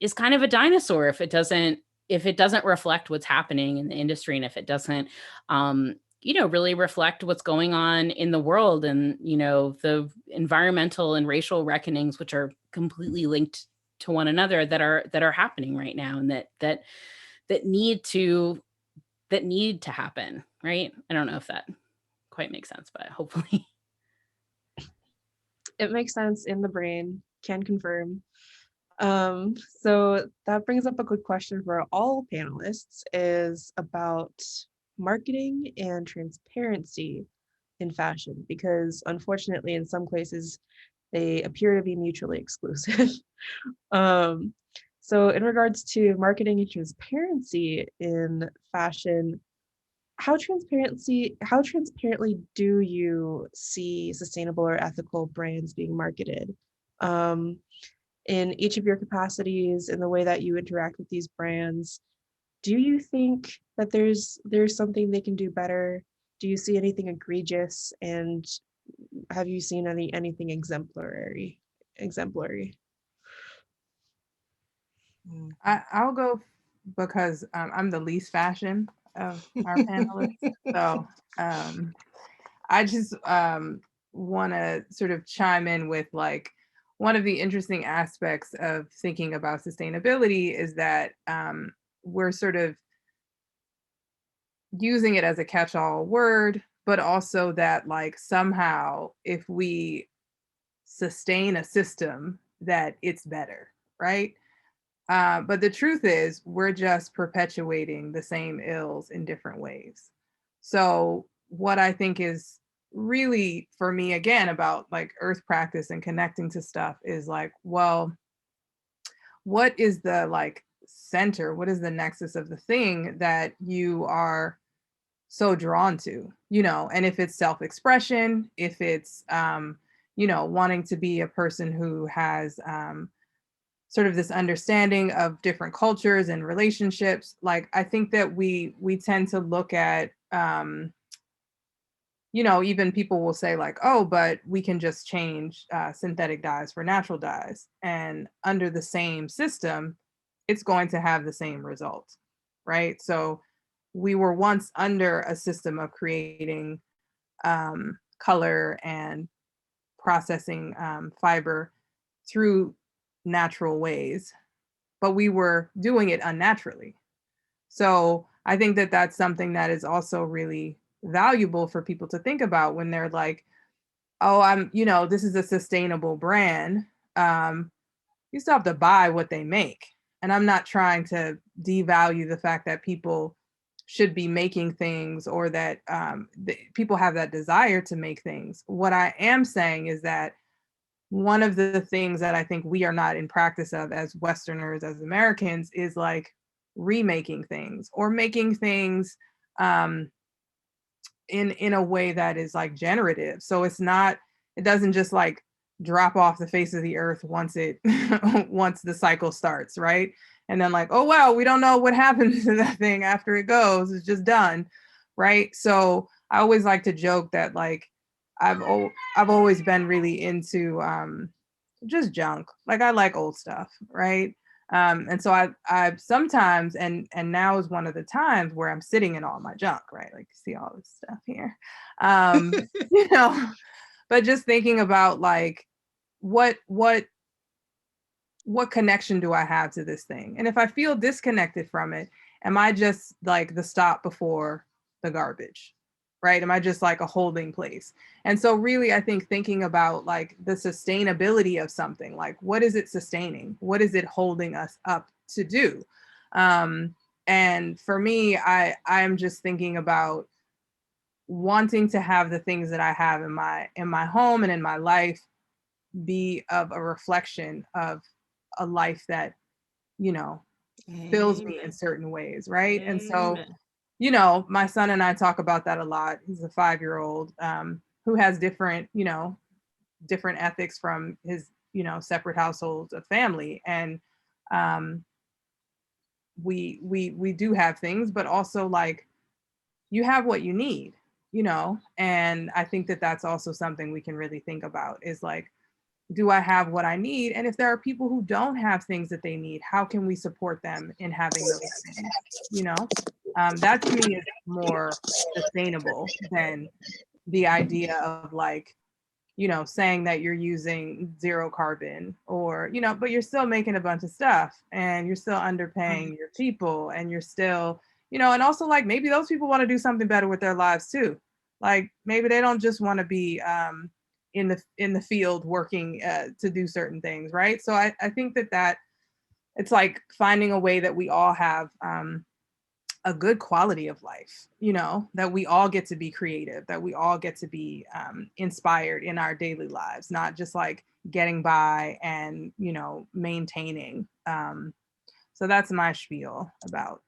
is kind of a dinosaur if it doesn't reflect what's happening in the industry, and if it doesn't you know, really reflect what's going on in the world, and, you know, the environmental and racial reckonings, which are completely linked to one another, that are happening right now, and that need to happen. Right. I don't know if that quite makes sense, but hopefully. It makes sense in the brain, can confirm. So that brings up a good question for all panelists, is about marketing and transparency in fashion, because unfortunately in some places they appear to be mutually exclusive. um, so in regards to marketing and transparency in fashion, how transparently do you see sustainable or ethical brands being marketed? Um, in each of your capacities, in the way that you interact with these brands, do you think that there's something they can do better? Do you see anything egregious, and have you seen anything exemplary? I'll go because I'm the least fashion of our panelists. So I just want to sort of chime in with like, one of the interesting aspects of thinking about sustainability is that we're sort of using it as a catch-all word, but also that like somehow if we sustain a system, that it's better, right? But the truth is, we're just perpetuating the same ills in different ways. So, what I think is really for me, again, about like earth practice and connecting to stuff is like, well, what is the like center? What is the nexus of the thing that you are so drawn to? You know, and if it's self expression, if it's, you know, wanting to be a person who has, sort of this understanding of different cultures and relationships, like I think that we tend to look at you know, even people will say like, oh, but we can just change synthetic dyes for natural dyes, and under the same system it's going to have the same result, right? So we were once under a system of creating color and processing fiber through natural ways, but we were doing it unnaturally. So I think that that's something that is also really valuable for people to think about when they're like, oh, you know, this is a sustainable brand. You still have to buy what they make, And I'm not trying to devalue the fact that people should be making things, or that people have that desire to make things. What I am saying is that one of the things that I think we are not in practice of as Westerners, as Americans, is like remaking things or making things in a way that is like generative. So it doesn't just like drop off the face of the earth once once the cycle starts, right? And then like, oh wow, we don't know what happens to that thing after it goes. It's just done, right? So I always like to joke that like I've always been really into just junk. Like I like old stuff, right? And so I sometimes, and now is one of the times where I'm sitting in all my junk, right? Like you see all this stuff here, you know. But just thinking about like what connection do I have to this thing? And if I feel disconnected from it, am I just like the stop before the garbage? Right? Am I just like a holding place? And so really, I think thinking about like the sustainability of something, like what is it sustaining? What is it holding us up to do? And for me, I'm just thinking about wanting to have the things that I have in my home and in my life be of a reflection of a life that, you know, fills me in certain ways, right? And so, you know, my son and I talk about that a lot. He's a 5-year-old who has different, you know, different ethics from his, you know, separate households of family. And we do have things, but also like you have what you need, you know. And I think that that's also something we can really think about is like, do I have what I need? And if there are people who don't have things that they need, how can we support them in having those things? You know, that to me is more sustainable than the idea of like, you know, saying that you're using zero carbon or, you know, but you're still making a bunch of stuff and you're still underpaying your people and you're still, you know, and also like maybe those people want to do something better with their lives too. Like maybe they don't just want to be in the field working to do certain things, right? So I think that it's like finding a way that we all have a good quality of life, you know, that we all get to be creative, that we all get to be inspired in our daily lives, not just like getting by and, you know, maintaining. So that's my spiel about,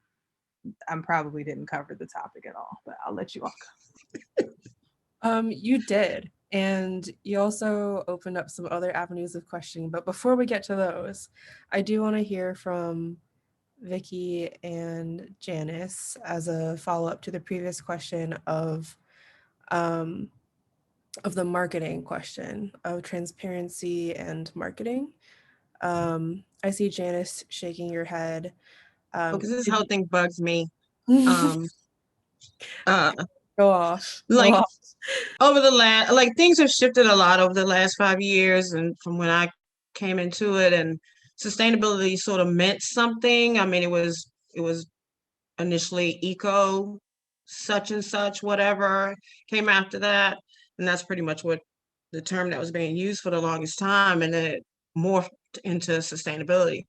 I probably didn't cover the topic at all, but I'll let you all go. You did. And you also opened up some other avenues of questioning. But before we get to those, I do want to hear from Vicky and Janice as a follow-up to the previous question of the marketing question of transparency and marketing. I see Janice shaking your head. Because this whole thing bugs me. Go off. Like over the last, like things have shifted a lot over the last 5 years, and from when I came into it, and sustainability sort of meant something. I mean, it was initially eco, such and such, whatever came after that, and that's pretty much what the term that was being used for the longest time, and then it morphed into sustainability.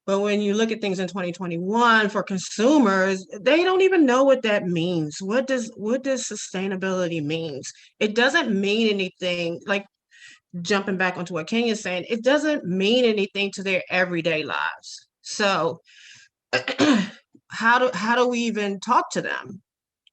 But when you look at things in 2021 for consumers, they don't even know what that means. What does sustainability means? It doesn't mean anything. Like jumping back onto what Kenya's saying, it doesn't mean anything to their everyday lives. So how do we even talk to them?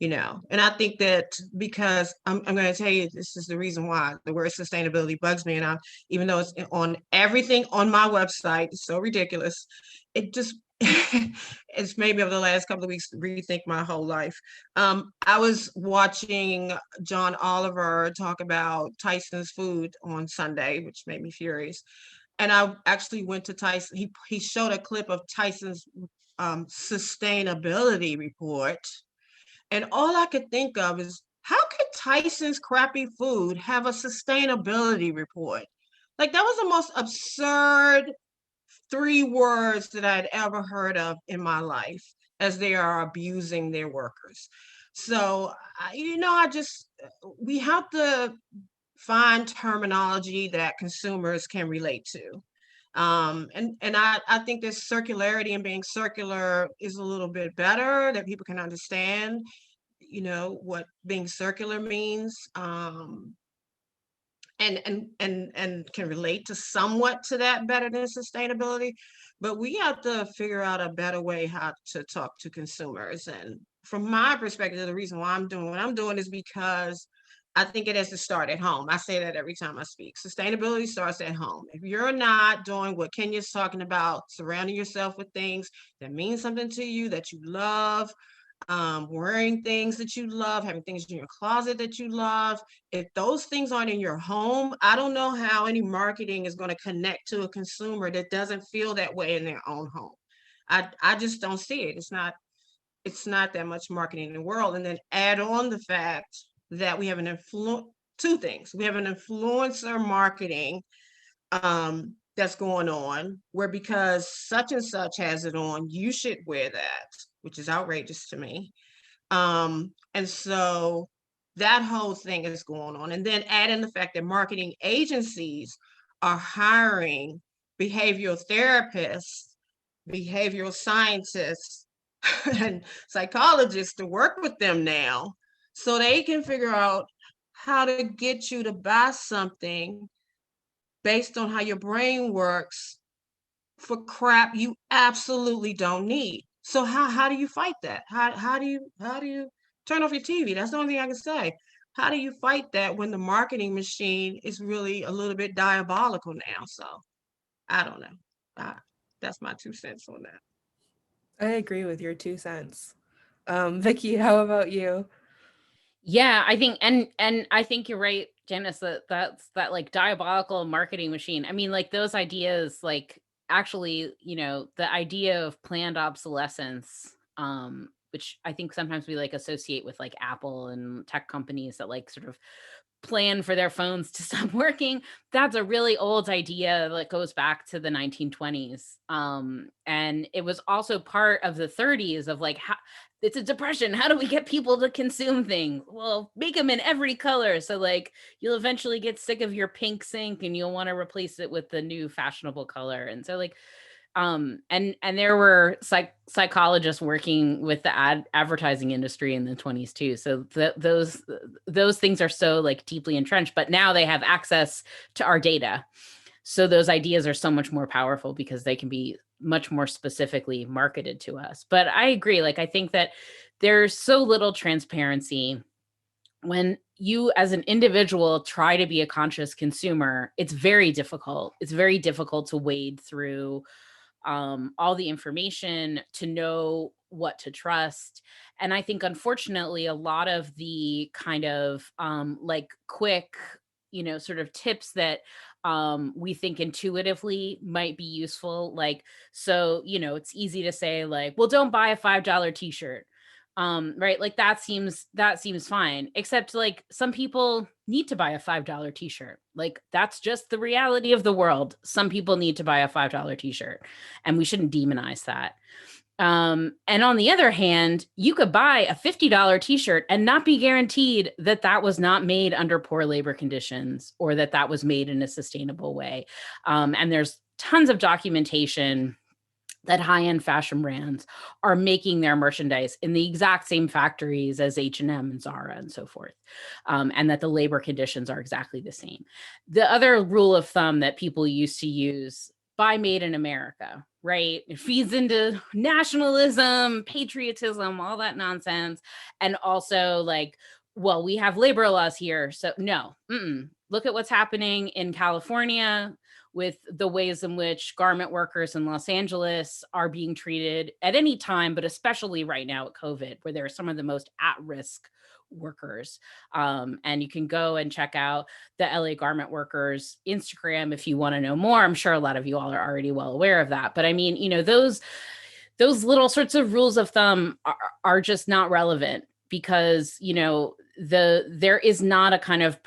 You know, and I think that because I'm going to tell you, this is the reason why the word sustainability bugs me. And even though it's on everything on my website, it's so ridiculous. It just, it's made me over the last couple of weeks rethink my whole life. I was watching John Oliver talk about Tyson's food on Sunday, which made me furious. And I actually went to Tyson. He showed a clip of Tyson's sustainability report. And all I could think of is, how could Tyson's crappy food have a sustainability report? Like, that was the most absurd 3 words that I'd ever heard of in my life, as they are abusing their workers. So, we have to find terminology that consumers can relate to. And I think this circularity and being circular is a little bit better, that people can understand, what being circular means, and can relate to somewhat to that better than sustainability. But we have to figure out a better way how to talk to consumers. And from my perspective, the reason why I'm doing what I'm doing is because I think it has to start at home. I say that every time I speak. Sustainability starts at home. If you're not doing what Kenya's talking about, surrounding yourself with things that mean something to you, that you love, wearing things that you love, having things in your closet that you love. If those things aren't in your home, I don't know how any marketing is going to connect to a consumer that doesn't feel that way in their own home. I just don't see it. It's not that much marketing in the world. And then add on the fact that we have two things. We have an influencer marketing that's going on, where because such and such has it on, you should wear that, which is outrageous to me. And so that whole thing is going on. And then add in the fact that marketing agencies are hiring behavioral therapists, behavioral scientists, and psychologists to work with them now, so they can figure out how to get you to buy something based on how your brain works for crap you absolutely don't need. So how do you fight that? How do you turn off your TV? That's the only thing I can say. How do you fight that when the marketing machine is really a little bit diabolical now? So I don't know. That's my 2 cents on that. I agree with your 2 cents. Vicky, how about you? Yeah, I think, and I think you're right, Janice, that's that like diabolical marketing machine. I mean, like those ideas, like actually, the idea of planned obsolescence, which I think sometimes we like associate with like Apple and tech companies that like sort of plan for their phones to stop working. That's a really old idea that goes back to the 1920s. And it was also part of the 30s of like, it's a depression. How do we get people to consume things? Well, make them in every color. So like you'll eventually get sick of your pink sink and you'll want to replace it with the new fashionable color. And so like, and there were psychologists working with the advertising industry in the 20s too. So those things are so like deeply entrenched, but now they have access to our data. So those ideas are so much more powerful because they can be much more specifically marketed to us. But I agree. Like, I think that there's so little transparency when you as an individual try to be a conscious consumer. It's very difficult. It's very difficult to wade through all the information to know what to trust. And I think, unfortunately, a lot of the kind of like quick, sort of tips that we think intuitively might be useful. Like, so, it's easy to say like, well, don't buy a $5 t-shirt. Right. Like that seems fine, except like some people need to buy a $5 t-shirt. Like that's just the reality of the world. Some people need to buy a $5 t-shirt and we shouldn't demonize that. And on the other hand, you could buy a $50 t-shirt and not be guaranteed that that was not made under poor labor conditions or that that was made in a sustainable way. And there's tons of documentation that high-end fashion brands are making their merchandise in the exact same factories as H&M and Zara and so forth, and that the labor conditions are exactly the same. The other rule of thumb that people used to use, buy made in America, right? It feeds into nationalism, patriotism, all that nonsense. And also like, well, we have labor laws here, so no, look at what's happening in California with the ways in which garment workers in Los Angeles are being treated at any time, but especially right now at COVID, where they're some of the most at-risk workers. And you can go and check out the LA garment workers Instagram if you want to know more. I'm sure a lot of you all are already well aware of that. But I mean, those little sorts of rules of thumb are just not relevant because, there is not a kind of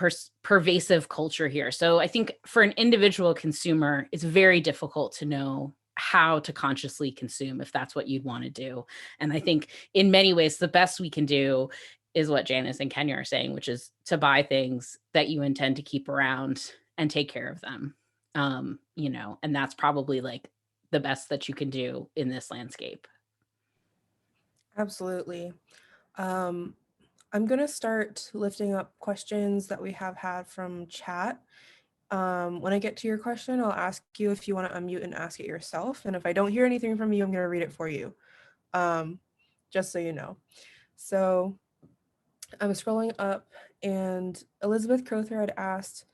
pervasive culture here. So I think for an individual consumer, it's very difficult to know how to consciously consume if that's what you'd want to do. And I think in many ways, the best we can do is what Janice and Kenya are saying, which is to buy things that you intend to keep around and take care of them. You know, and that's probably like the best that you can do in this landscape. Absolutely. I'm going to start lifting up questions that we have had from chat. When I get to your question, I'll ask you if you want to unmute and ask it yourself. And if I don't hear anything from you, I'm going to read it for you, just so you know. So I'm scrolling up, and Elizabeth Crowther had asked,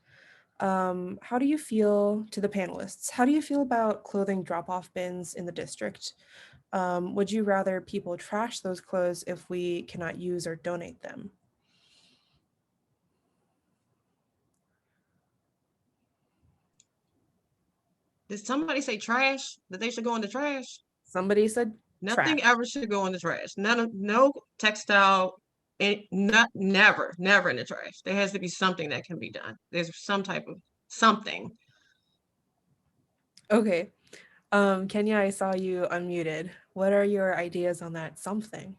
how do you feel, to the panelists, how do you feel about clothing drop-off bins in the district? Would you rather people trash those clothes if we cannot use or donate them? Did somebody say trash? That they should go in the trash? Somebody said Nothing trash. ever should go in the trash. No textile, never in the trash. There has to be something that can be done. There's some type of something. Okay. Kenya, I saw you unmuted. What are your ideas on that something?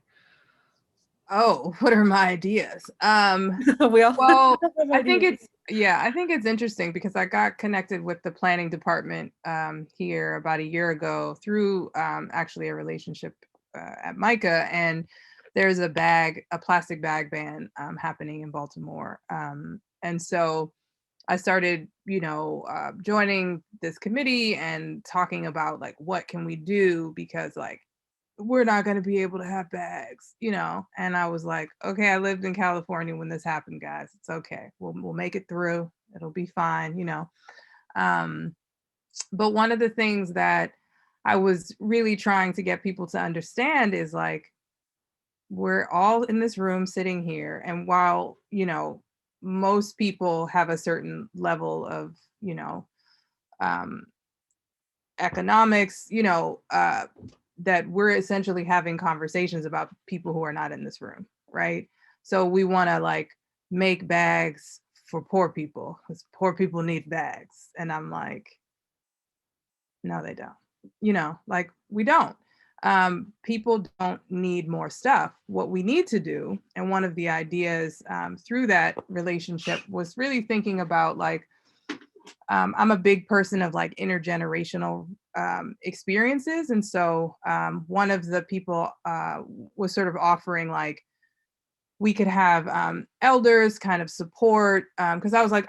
Oh, what are my ideas? We all Well, have I think ideas. I think it's interesting because I got connected with the planning department here about a year ago through actually a relationship at Micah, and there's a plastic bag ban happening in Baltimore, and so I started, joining this committee and talking about like what can we do, because like we're not going to be able to have bags, and I was like, okay, I lived in California when this happened, guys. It's okay, we'll make it through, it'll be fine. But one of the things that I was really trying to get people to understand is like, we're all in this room sitting here, and while most people have a certain level of um, economics, that we're essentially having conversations about people who are not in this room, right? So we want to like make bags for poor people because poor people need bags. And I'm like, no, they don't. Like we don't. People don't need more stuff. What we need to do, and one of the ideas through that relationship was really thinking about like, I'm a big person of like intergenerational experiences. And so one of the people was sort of offering like, we could have elders kind of support, because I was like,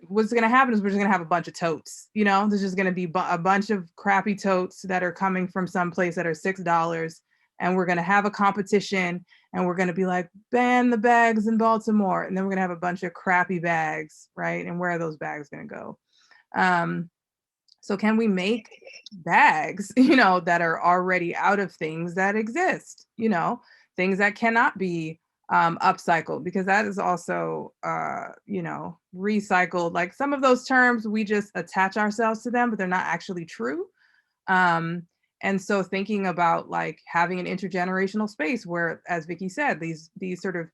what's going to happen is we're just going to have a bunch of totes. There's just going to be a bunch of crappy totes that are coming from someplace that are $6, and we're going to have a competition, and we're going to be like, ban the bags in Baltimore, and then we're going to have a bunch of crappy bags, right? And where are those bags going to go? So can we make bags, that are already out of things that exist, things that cannot be upcycled, because that is also, recycled. Like some of those terms, we just attach ourselves to them, but they're not actually true. And so thinking about like having an intergenerational space where, as Vicky said, these sort of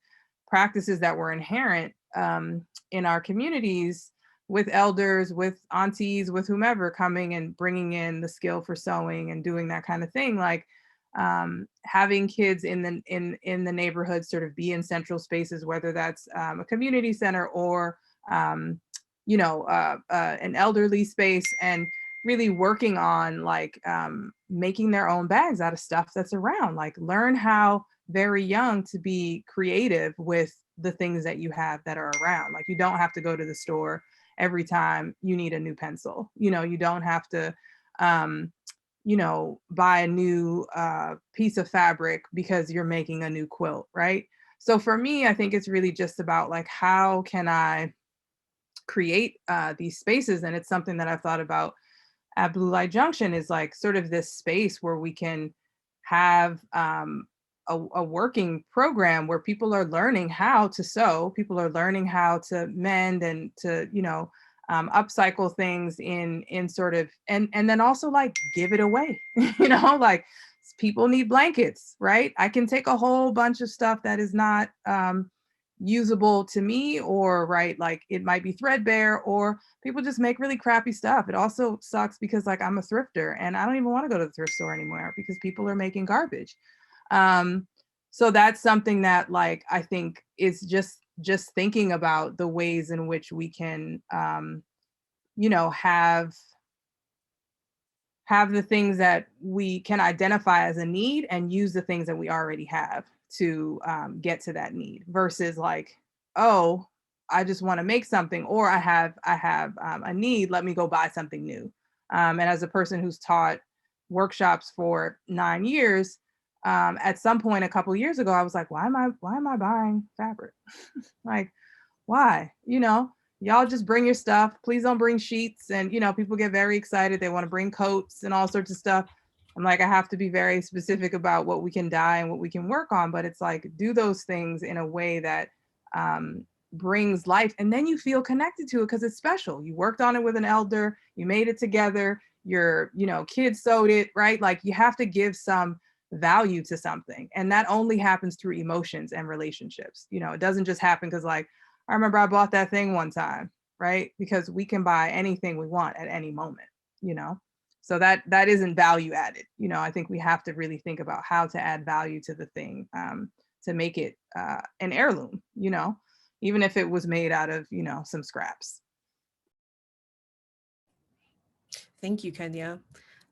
practices that were inherent in our communities, with elders, with aunties, with whomever coming and bringing in the skill for sewing and doing that kind of thing, like having kids in the neighborhood sort of be in central spaces, whether that's a community center or an elderly space, and really working on like making their own bags out of stuff that's around. Like learn how very young to be creative with the things that you have that are around. Like you don't have to go to the store every time you need a new pencil. You don't have to buy a new piece of fabric because you're making a new quilt, right? So for me, I think it's really just about like, how can I create these spaces? And it's something that I've thought about at Blue Light Junction, is like sort of this space where we can have a working program where people are learning how to sew, people are learning how to mend and to, upcycle things in sort of, and then also like give it away, like people need blankets, right? I can take a whole bunch of stuff that is not usable to me, or right, like it might be threadbare, or people just make really crappy stuff. It also sucks because like I'm a thrifter and I don't even want to go to the thrift store anymore because people are making garbage. So that's something that like I think is just thinking about the ways in which we can you know, have the things that we can identify as a need and use the things that we already have to get to that need, versus like, oh, I just want to make something, or I have a need, let me go buy something new. And as a person who's taught workshops for 9 years, at some point a couple years ago, I was like, why am I buying fabric? Like, why? You know, y'all just bring your stuff. Please don't bring sheets. And, you know, people get very excited. They want to bring coats and all sorts of stuff. I'm like, I have to be very specific about what we can dye and what we can work on. But it's like, do those things in a way that brings life. And then you feel connected to it because it's special. You worked on it with an elder. You made it together. Your, you know, kids sewed it, right? Like, you have to give some value to something. And that only happens through emotions and relationships. You know, it doesn't just happen because, like, I remember I bought that thing one time, right? Because we can buy anything we want at any moment, you know? So that isn't value added. You know, I think we have to really think about how to add value to the thing, to make it an heirloom, you know, even if it was made out of, you know, some scraps. Thank you, Kenya.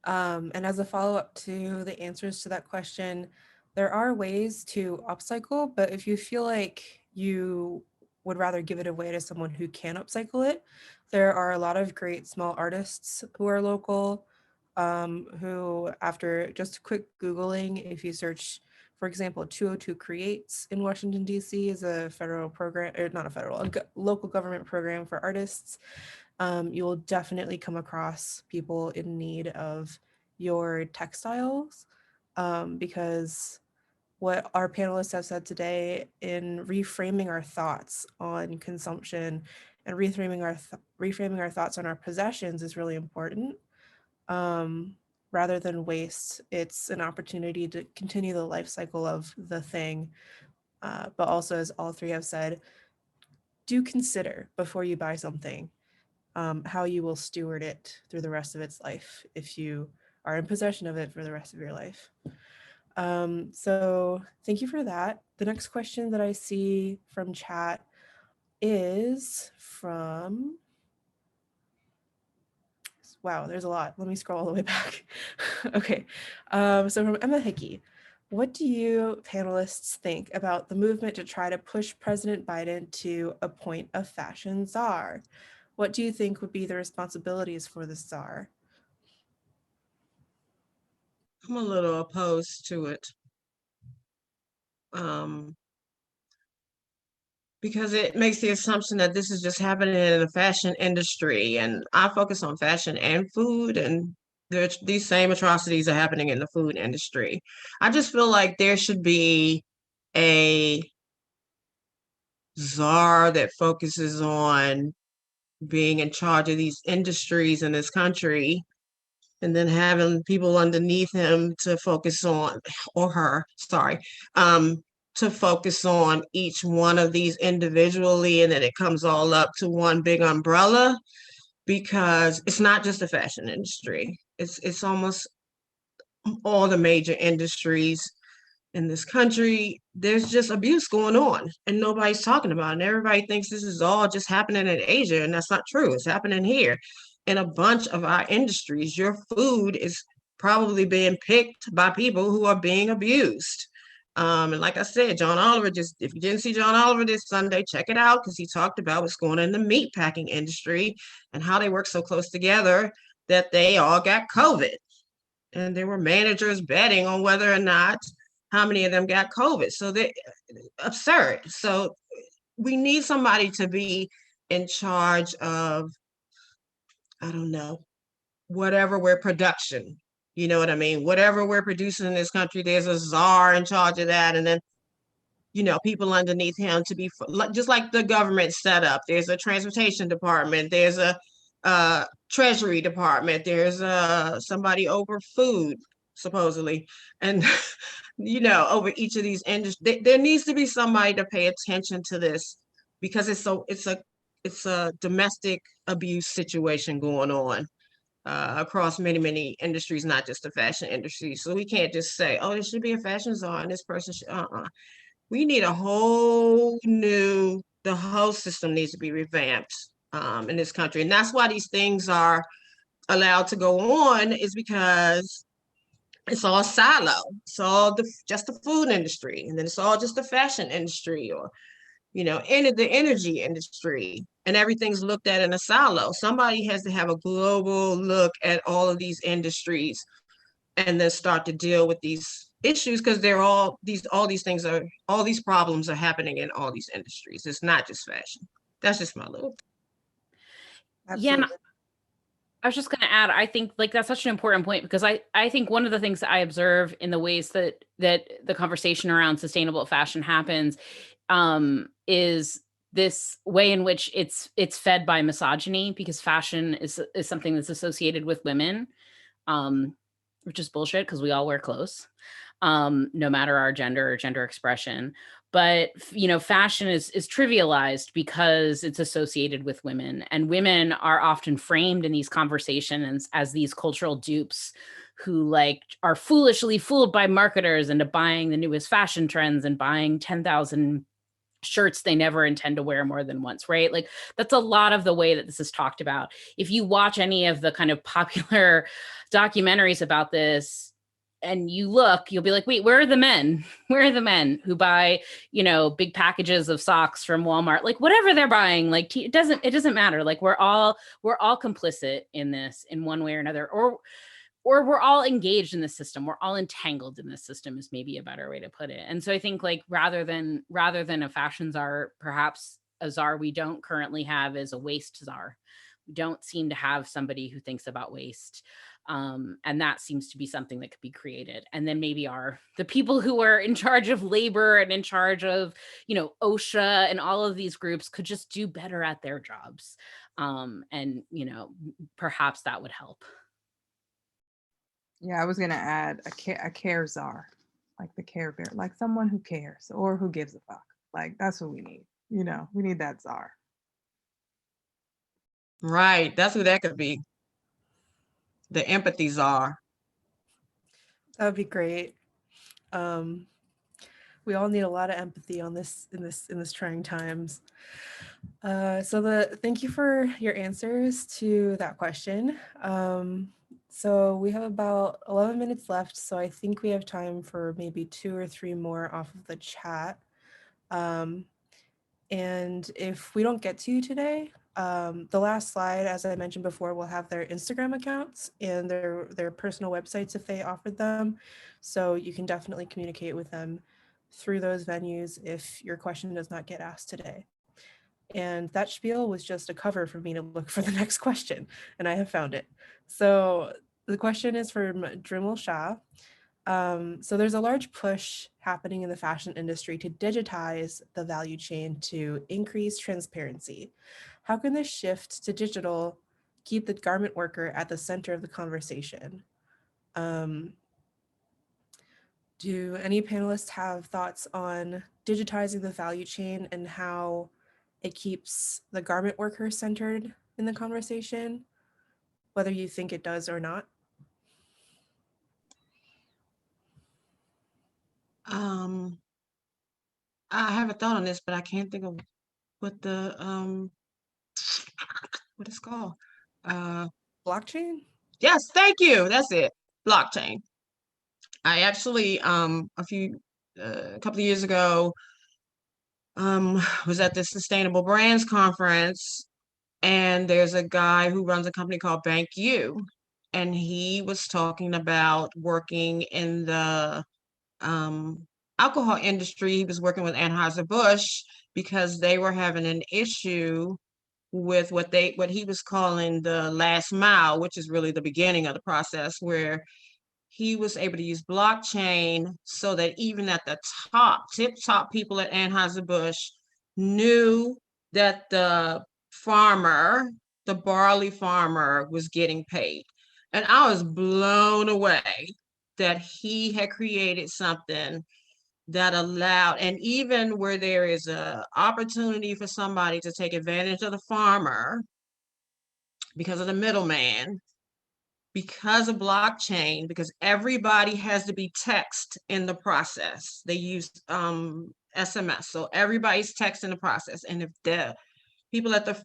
And as a follow-up to the answers to that question, there are ways to upcycle, but if you feel like you would rather give it away to someone who can upcycle it, there are a lot of great small artists who are local, who, after just quick Googling, if you search, for example, 202 Creates in Washington, D.C. is a federal program, or not a federal, local government program for artists. You will definitely come across people in need of your textiles, because what our panelists have said today in reframing our thoughts on consumption and reframing our thoughts on our possessions is really important. Rather than waste, it's an opportunity to continue the life cycle of the thing. But also, as all three have said, do consider before you buy something how you will steward it through the rest of its life if you are in possession of it for the rest of your life. So thank you for that. The next question that I see from chat is from, wow, there's a lot. Let me scroll all the way back. Okay, so from Emma Hickey. What do you panelists think about the movement to try to push President Biden to appoint a fashion czar? What do you think would be the responsibilities for the czar? I'm a little opposed to it. Because it makes the assumption that this is just happening in the fashion industry. And I focus on fashion and food, and these same atrocities are happening in the food industry. I just feel like there should be a czar that focuses on being in charge of these industries in this country, and then having people underneath him to focus on, or her, sorry, to focus on each one of these individually, and then it comes all up to one big umbrella, because it's not just the fashion industry. It's almost all the major industries in this country. There's just abuse going on and nobody's talking about it. And everybody thinks this is all just happening in Asia, and that's not true. It's happening here. In a bunch of our industries, your food is probably being picked by people who are being abused. And like I said, John Oliver, just if you didn't see John Oliver this Sunday, check it out, because he talked about what's going on in the meat packing industry and how they work so close together that they all got COVID. And there were managers betting on whether or not how many of them got COVID. So they're absurd. So we need somebody to be in charge of, I don't know, whatever we're production. You know what I mean? Whatever we're producing in this country, there's a czar in charge of that. And then, you know, people underneath him to be just like the government set up. There's a transportation department. There's a treasury department. There's somebody over food, supposedly. And, you know, over each of these industries, there needs to be somebody to pay attention to this, because it's a domestic abuse situation going on across many, many industries, not just the fashion industry. So we can't just say, oh, there should be a fashion czar and this person should, We need a whole new, the whole system needs to be revamped. in this country. And that's why these things are allowed to go on, is because it's all silo. It's all just the food industry, and then it's all just the fashion industry, or the energy industry, and everything's looked at in a silo. Somebody has to have a global look at all of these industries and then start to deal with these issues, because all these problems are happening in all these industries. It's not just fashion. That's just my little. Yeah, and I was just going to add, I think like that's such an important point, because I think one of the things that I observe in the ways that the conversation around sustainable fashion happens is this way in which it's fed by misogyny, because fashion is something that's associated with women, which is bullshit, because we all wear clothes, no matter our gender or gender expression. But fashion is trivialized because it's associated with women, and women are often framed in these conversations as these cultural dupes who like are foolishly fooled by marketers into buying the newest fashion trends and buying 10,000 shirts they never intend to wear more than once, right? Like that's a lot of the way that this is talked about. If you watch any of the kind of popular documentaries about this, and you look, you'll be like, wait, where are the men? Where are the men who buy, big packages of socks from Walmart? Like whatever they're buying, like it doesn't matter. Like we're all complicit in this in one way or another, or we're all engaged in the system. We're all entangled in the system is maybe a better way to put it. And so I think like rather than a fashion czar, perhaps a czar we don't currently have is a waste czar. We don't seem to have somebody who thinks about waste. And that seems to be something that could be created. And then maybe the people who are in charge of labor and in charge of, OSHA and all of these groups could just do better at their jobs. And, perhaps that would help. Yeah, I was gonna add a care czar, like the Care Bear, like someone who cares or who gives a fuck. Like that's what we need. We need that czar. Right. That's who that could be. The empathy czar. That would be great. We all need a lot of empathy in this trying times. Thank you for your answers to that question. So we have about 11 minutes left, so I think we have time for maybe 2 or 3 more off of the chat. And if we don't get to you today, the last slide, as I mentioned before, will have their Instagram accounts and their personal websites if they offered them. So you can definitely communicate with them through those venues if your question does not get asked today. And that spiel was just a cover for me to look for the next question, and I have found it. So the question is from Drimmel Shah. So there's a large push happening in the fashion industry to digitize the value chain to increase transparency. How can this shift to digital keep the garment worker at the center of the conversation? Do any panelists have thoughts on digitizing the value chain and how it keeps the garment worker centered in the conversation, whether you think it does or not? I have a thought on this, but I can't think of what what it's called. Blockchain? Yes, thank you. That's it. Blockchain. I actually a couple of years ago was at the Sustainable Brands Conference, and there's a guy who runs a company called Bank U, and he was talking about working in the alcohol industry. He was working with Anheuser-Busch because they were having an issue with what he was calling the last mile, which is really the beginning of the process, where he was able to use blockchain so that even at the tip-top people at Anheuser-Busch knew that the barley farmer was getting paid. And I was blown away that he had created something that allowed, and even where there is an opportunity for somebody to take advantage of the farmer because of the middleman, because of blockchain, because everybody has to be text in the process. They use SMS, so everybody's text in the process. And if the people at the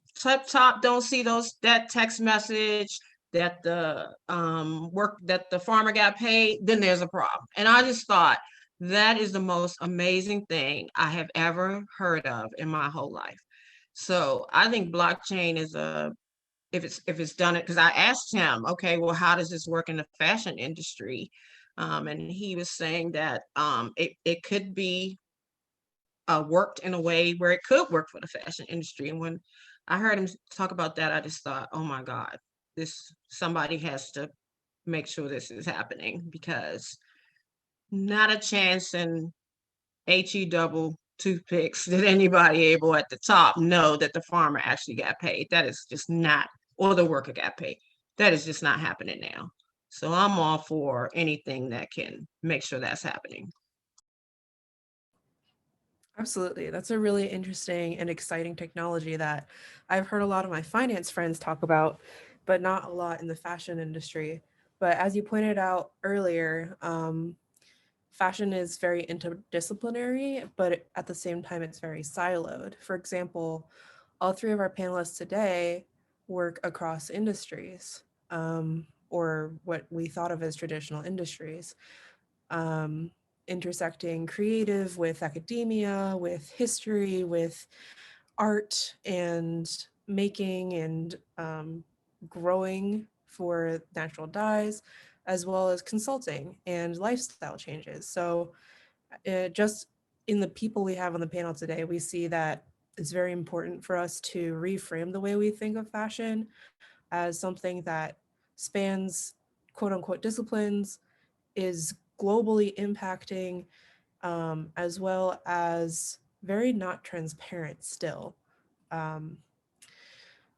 top don't see that text message that the work that the farmer got paid, then there's a problem. And I just thought that is the most amazing thing I have ever heard of in my whole life. So I think blockchain is if it's done it, because I asked him, okay, well, how does this work in the fashion industry? And he was saying that it could be worked in a way where it could work for the fashion industry. And when I heard him talk about that, I just thought, oh my God, somebody has to make sure this is happening, because not a chance in HE double toothpicks did anybody able at the top know that the farmer actually got paid. That is just not, or the worker got paid. That is just not happening now. So I'm all for anything that can make sure that's happening. Absolutely. That's a really interesting and exciting technology that I've heard a lot of my finance friends talk about, but not a lot in the fashion industry. But as you pointed out earlier, fashion is very interdisciplinary, but at the same time, it's very siloed. For example, all three of our panelists today work across industries, or what we thought of as traditional industries. Intersecting creative with academia, with history, with art and making and growing for natural dyes, as well as consulting and lifestyle changes. So just in the people we have on the panel today, we see that it's very important for us to reframe the way we think of fashion as something that spans quote unquote disciplines, is globally impacting, as well as very not transparent still. Um,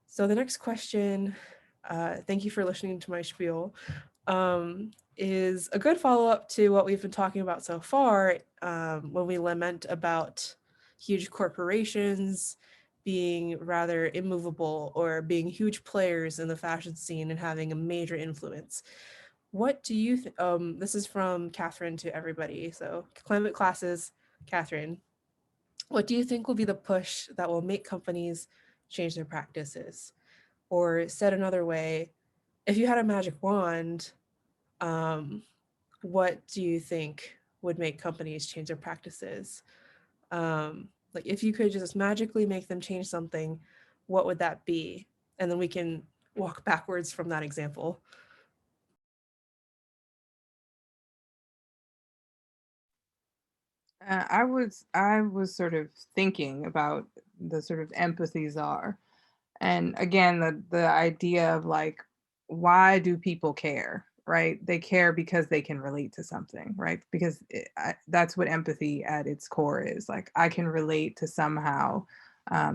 so the next question, thank you for listening to my spiel, is a good follow-up to what we've been talking about so far, when we lament about huge corporations being rather immovable or being huge players in the fashion scene and having a major influence. What do you think? This is from Catherine to everybody. So climate classes, Catherine, what do you think will be the push that will make companies change their practices? Or said another way, if you had a magic wand, what do you think would make companies change their practices? Like if you could just magically make them change something, what would that be? And then we can walk backwards from that example. I was sort of thinking about the sort of empathy czar, and again the idea of like, why do people care, right? They care because they can relate to something, right? Because that's what empathy at its core is. Like, I can relate to somehow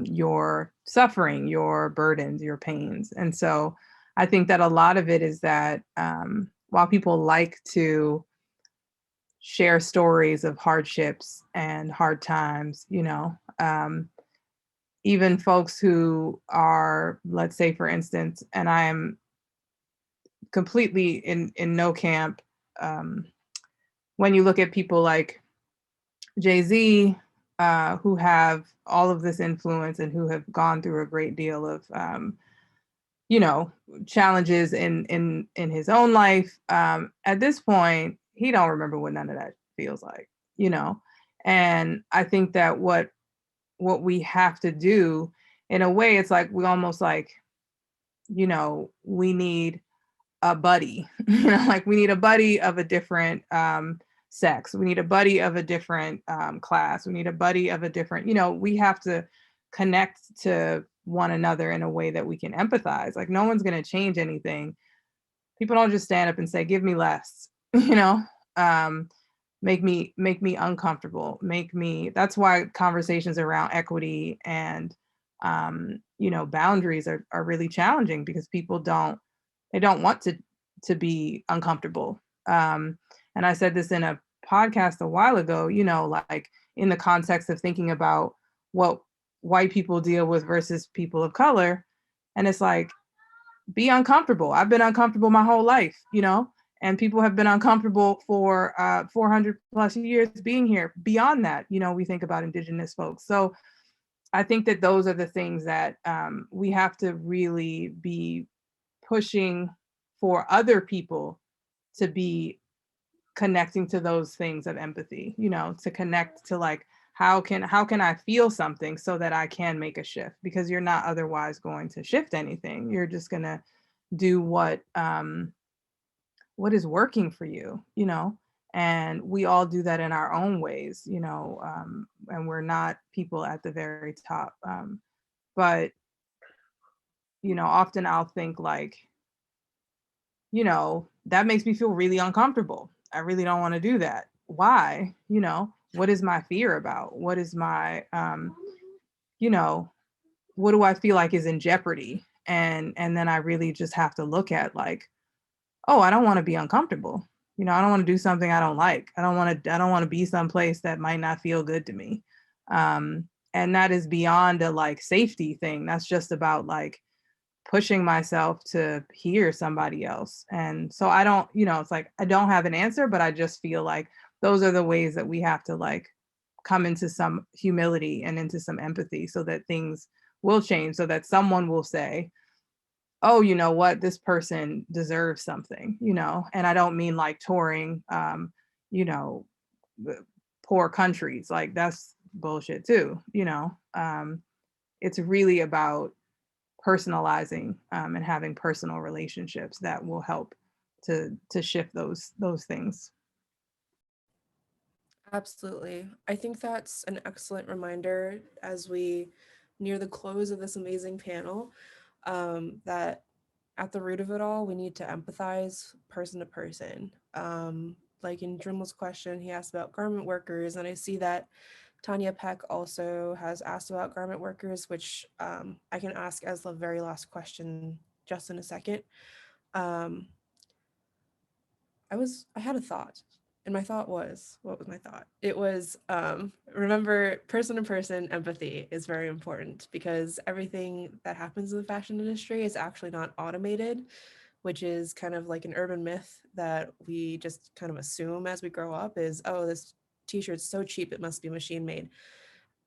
your suffering, your burdens, your pains. And so I think that a lot of it is that while people like to share stories of hardships and hard times, even folks who are, let's say, for instance, and I am completely in no camp, when you look at people like Jay-Z, who have all of this influence and who have gone through a great deal of challenges in his own life, at this point he don't remember what none of that feels like, and I think that what we have to do, in a way, it's like we almost like, we need a buddy, like we need a buddy of a different sex. We need a buddy of a different class. We need a buddy of a different, we have to connect to one another in a way that we can empathize. Like, no one's going to change anything. People don't just stand up and say, give me less, make me uncomfortable, that's why conversations around equity and boundaries are really challenging, because people don't want to be uncomfortable. And I said this in a podcast a while ago, like in the context of thinking about what white people deal with versus people of color. And it's like, be uncomfortable. I've been uncomfortable my whole life, and people have been uncomfortable for 400 plus years being here. Beyond that, we think about Indigenous folks. So I think that those are the things that we have to really be pushing for other people to be connecting to those things of empathy, you know, to connect to like, how can I feel something so that I can make a shift? Because you're not otherwise going to shift anything. You're just gonna do what is working for you, you know? And we all do that in our own ways, you know, and we're not people at the very top. But, you know, often I'll think like, you know, that makes me feel really uncomfortable. I really don't want to do that. Why? You know, what is my fear about? What is my, you know, what do I feel like is in jeopardy? And then I really just have to look at like, oh, I don't want to be uncomfortable. You know, I don't want to do something I don't like. I don't want to be someplace that might not feel good to me. And that is beyond a like safety thing. That's just about like pushing myself to hear somebody else. And so I don't, you know, it's like I don't have an answer, but I just feel like those are the ways that we have to like come into some humility and into some empathy so that things will change, so that someone will say, oh, you know what, this person deserves something, you know. And I don't mean like touring, you know, poor countries, like that's bullshit too, you know. It's really about personalizing and having personal relationships that will help to shift those things. Absolutely. I think that's an excellent reminder as we near the close of this amazing panel, that at the root of it all, we need to empathize person to person. Like in Drimmel's question, he asked about garment workers, and I see that Tanya Peck also has asked about garment workers, which I can ask as the very last question just in a second. I had a thought, and my thought was, what was my thought? It was, remember, person to person empathy is very important, because everything that happens in the fashion industry is actually not automated, which is kind of like an urban myth that we just kind of assume as we grow up is, oh, this t-shirt's so cheap, it must be machine made.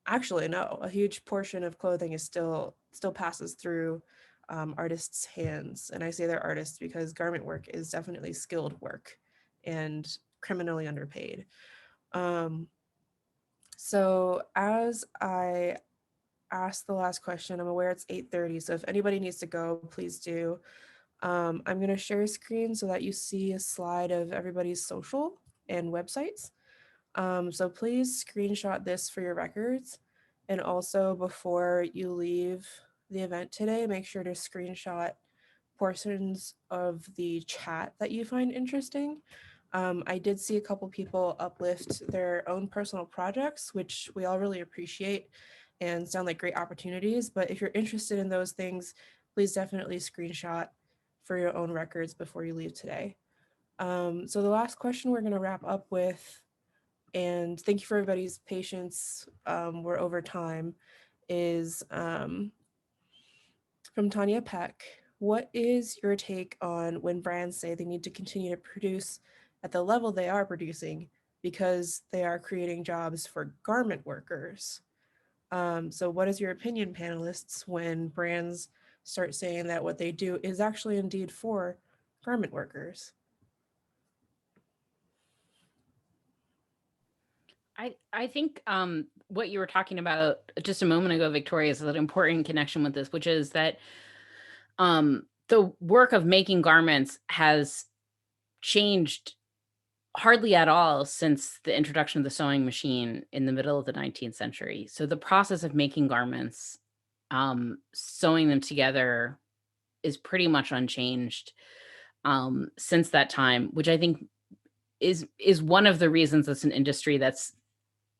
Actually, no, a huge portion of clothing is still passes through artists' hands. And I say they're artists because garment work is definitely skilled work and criminally underpaid. So as I asked the last question, I'm aware it's 8:30, so if anybody needs to go, please do. I'm going to share a screen so that you see a slide of everybody's social and websites. So please screenshot this for your records. And also, before you leave the event today, make sure to screenshot portions of the chat that you find interesting. I did see a couple people uplift their own personal projects, which we all really appreciate and sound like great opportunities. But if you're interested in those things, please definitely screenshot for your own records before you leave today. So the last question we're going to wrap up with, and thank you for everybody's patience, we're over time, is from Tanya Peck. What is your take on when brands say they need to continue to produce at the level they are producing because they are creating jobs for garment workers? So what is your opinion, panelists, when brands start saying that what they do is actually indeed for garment workers? I think what you were talking about just a moment ago, Victoria, is an important connection with this, which is that the work of making garments has changed hardly at all since the introduction of the sewing machine in the middle of the 19th century. So the process of making garments, sewing them together, is pretty much unchanged since that time, which I think is one of the reasons it's an industry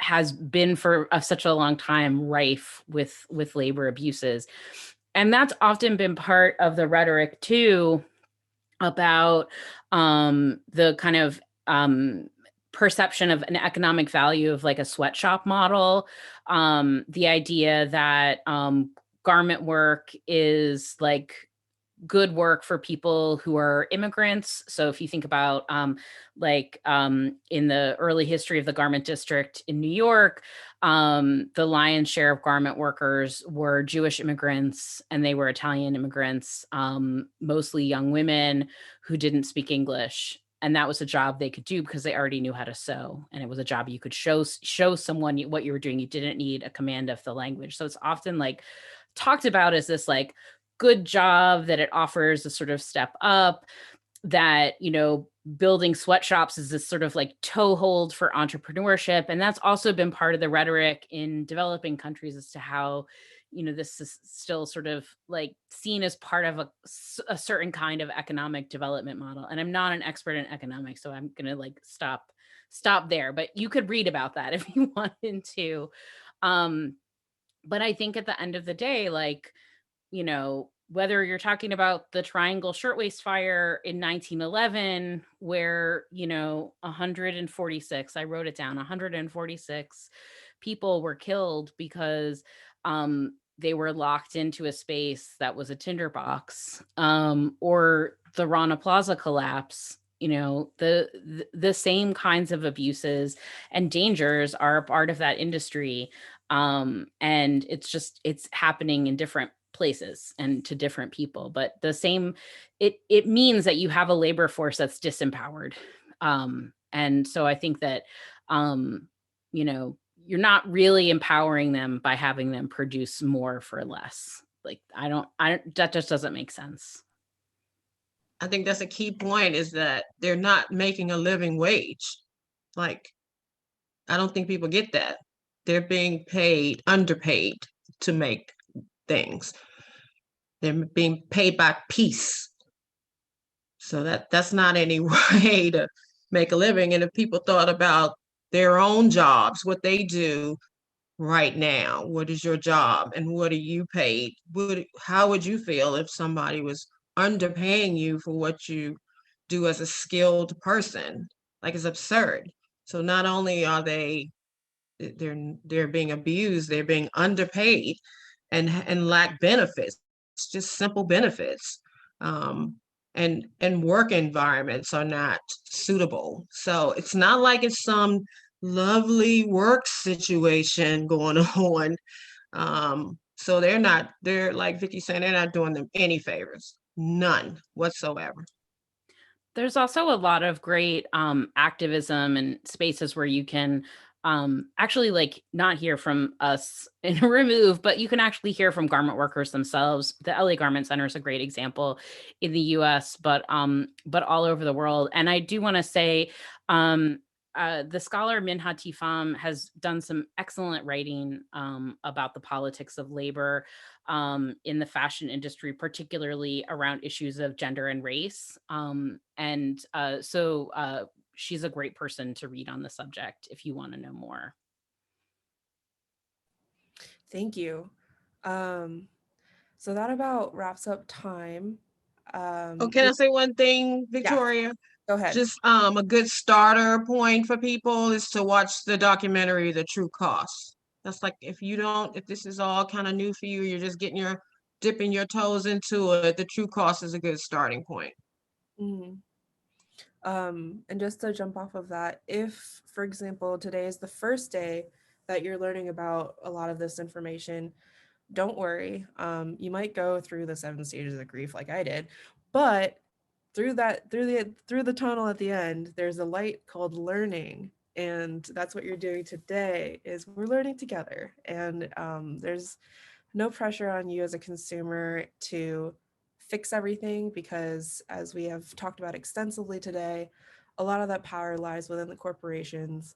has been for such a long time rife with labor abuses. And that's often been part of the rhetoric too about the kind of perception of an economic value of like a sweatshop model. The idea that garment work is like good work for people who are immigrants. So if you think about in the early history of the garment district in New York, the lion's share of garment workers were Jewish immigrants, and they were Italian immigrants, mostly young women who didn't speak English. And that was a job they could do because they already knew how to sew. And it was a job you could show someone what you were doing. You didn't need a command of the language. So it's often like talked about as this like good job that it offers a sort of step up, that, you know, building sweatshops is this sort of like toehold for entrepreneurship. And that's also been part of the rhetoric in developing countries as to how, you know, this is still sort of like seen as part of a certain kind of economic development model. And I'm not an expert in economics, so I'm gonna like stop there. But you could read about that if you wanted to. But I think at the end of the day, like, you know, whether you're talking about the Triangle Shirtwaist Fire in 1911, where, you know, 146, I wrote it down, 146 people were killed because they were locked into a space that was a tinderbox, or the Rana Plaza collapse. You know, the same kinds of abuses and dangers are a part of that industry. And it's happening in different places and to different people, but the same, it means that you have a labor force that's disempowered. And so I think that, you know, you're not really empowering them by having them produce more for less. Like, that just doesn't make sense. I think that's a key point, is that they're not making a living wage. Like, I don't think people get that. They're being paid, underpaid to make things. They're being paid by piece. So that's not any way to make a living. And if people thought about their own jobs, what they do right now, what is your job and what are you paid? How would you feel if somebody was underpaying you for what you do as a skilled person? Like, it's absurd. So not only are they're being abused, they're being underpaid and lack benefits, just simple benefits. And work environments are not suitable. So it's not like it's some lovely work situation going on. So they're like Vicky saying, they're not doing them any favors, none whatsoever. There's also a lot of great activism and spaces where you can actually like not hear from us in a remove, but you can actually hear from garment workers themselves. The LA Garment Center is a great example in the US, but all over the world. And I do want to say the scholar Minha Tifam has done some excellent writing about the politics of labor in the fashion industry, particularly around issues of gender and race. So she's a great person to read on the subject if you want to know more. Thank you. So that about wraps up time. Can I say one thing, Victoria? Yeah, go ahead. Just a good starter point for people is to watch the documentary, The True Cost. That's like, if this is all kind of new for you, you're just dipping your toes into it, The True Cost is a good starting point. Mm-hmm. And just to jump off of that, if, for example, today is the first day that you're learning about a lot of this information, don't worry. You might go through the 7 stages of grief like I did, but through the tunnel at the end, there's a light called learning. And that's what you're doing today, is we're learning together. And there's no pressure on you as a consumer to fix everything, because as we have talked about extensively today, a lot of that power lies within the corporations.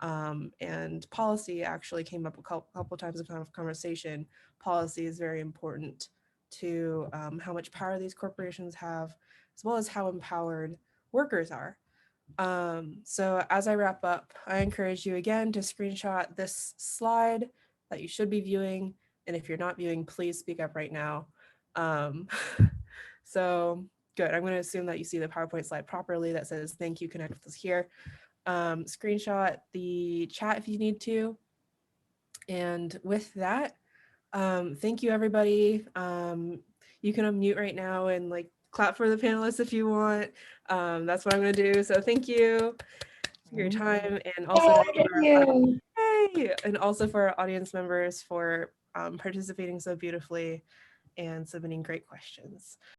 And policy actually came up a couple times in conversation. Policy is very important to how much power these corporations have, as well as how empowered workers are. So as I wrap up, I encourage you again to screenshot this slide that you should be viewing. And if you're not viewing, please speak up right now. So good. I'm going to assume that you see the PowerPoint slide properly that says, thank you, connect with us here. Screenshot the chat if you need to. And with that, thank you, everybody. you can unmute right now and like clap for the panelists if you want. That's what I'm going to do. So thank you for your time, and also Thank you. and also for our audience members for participating so beautifully and submitting great questions.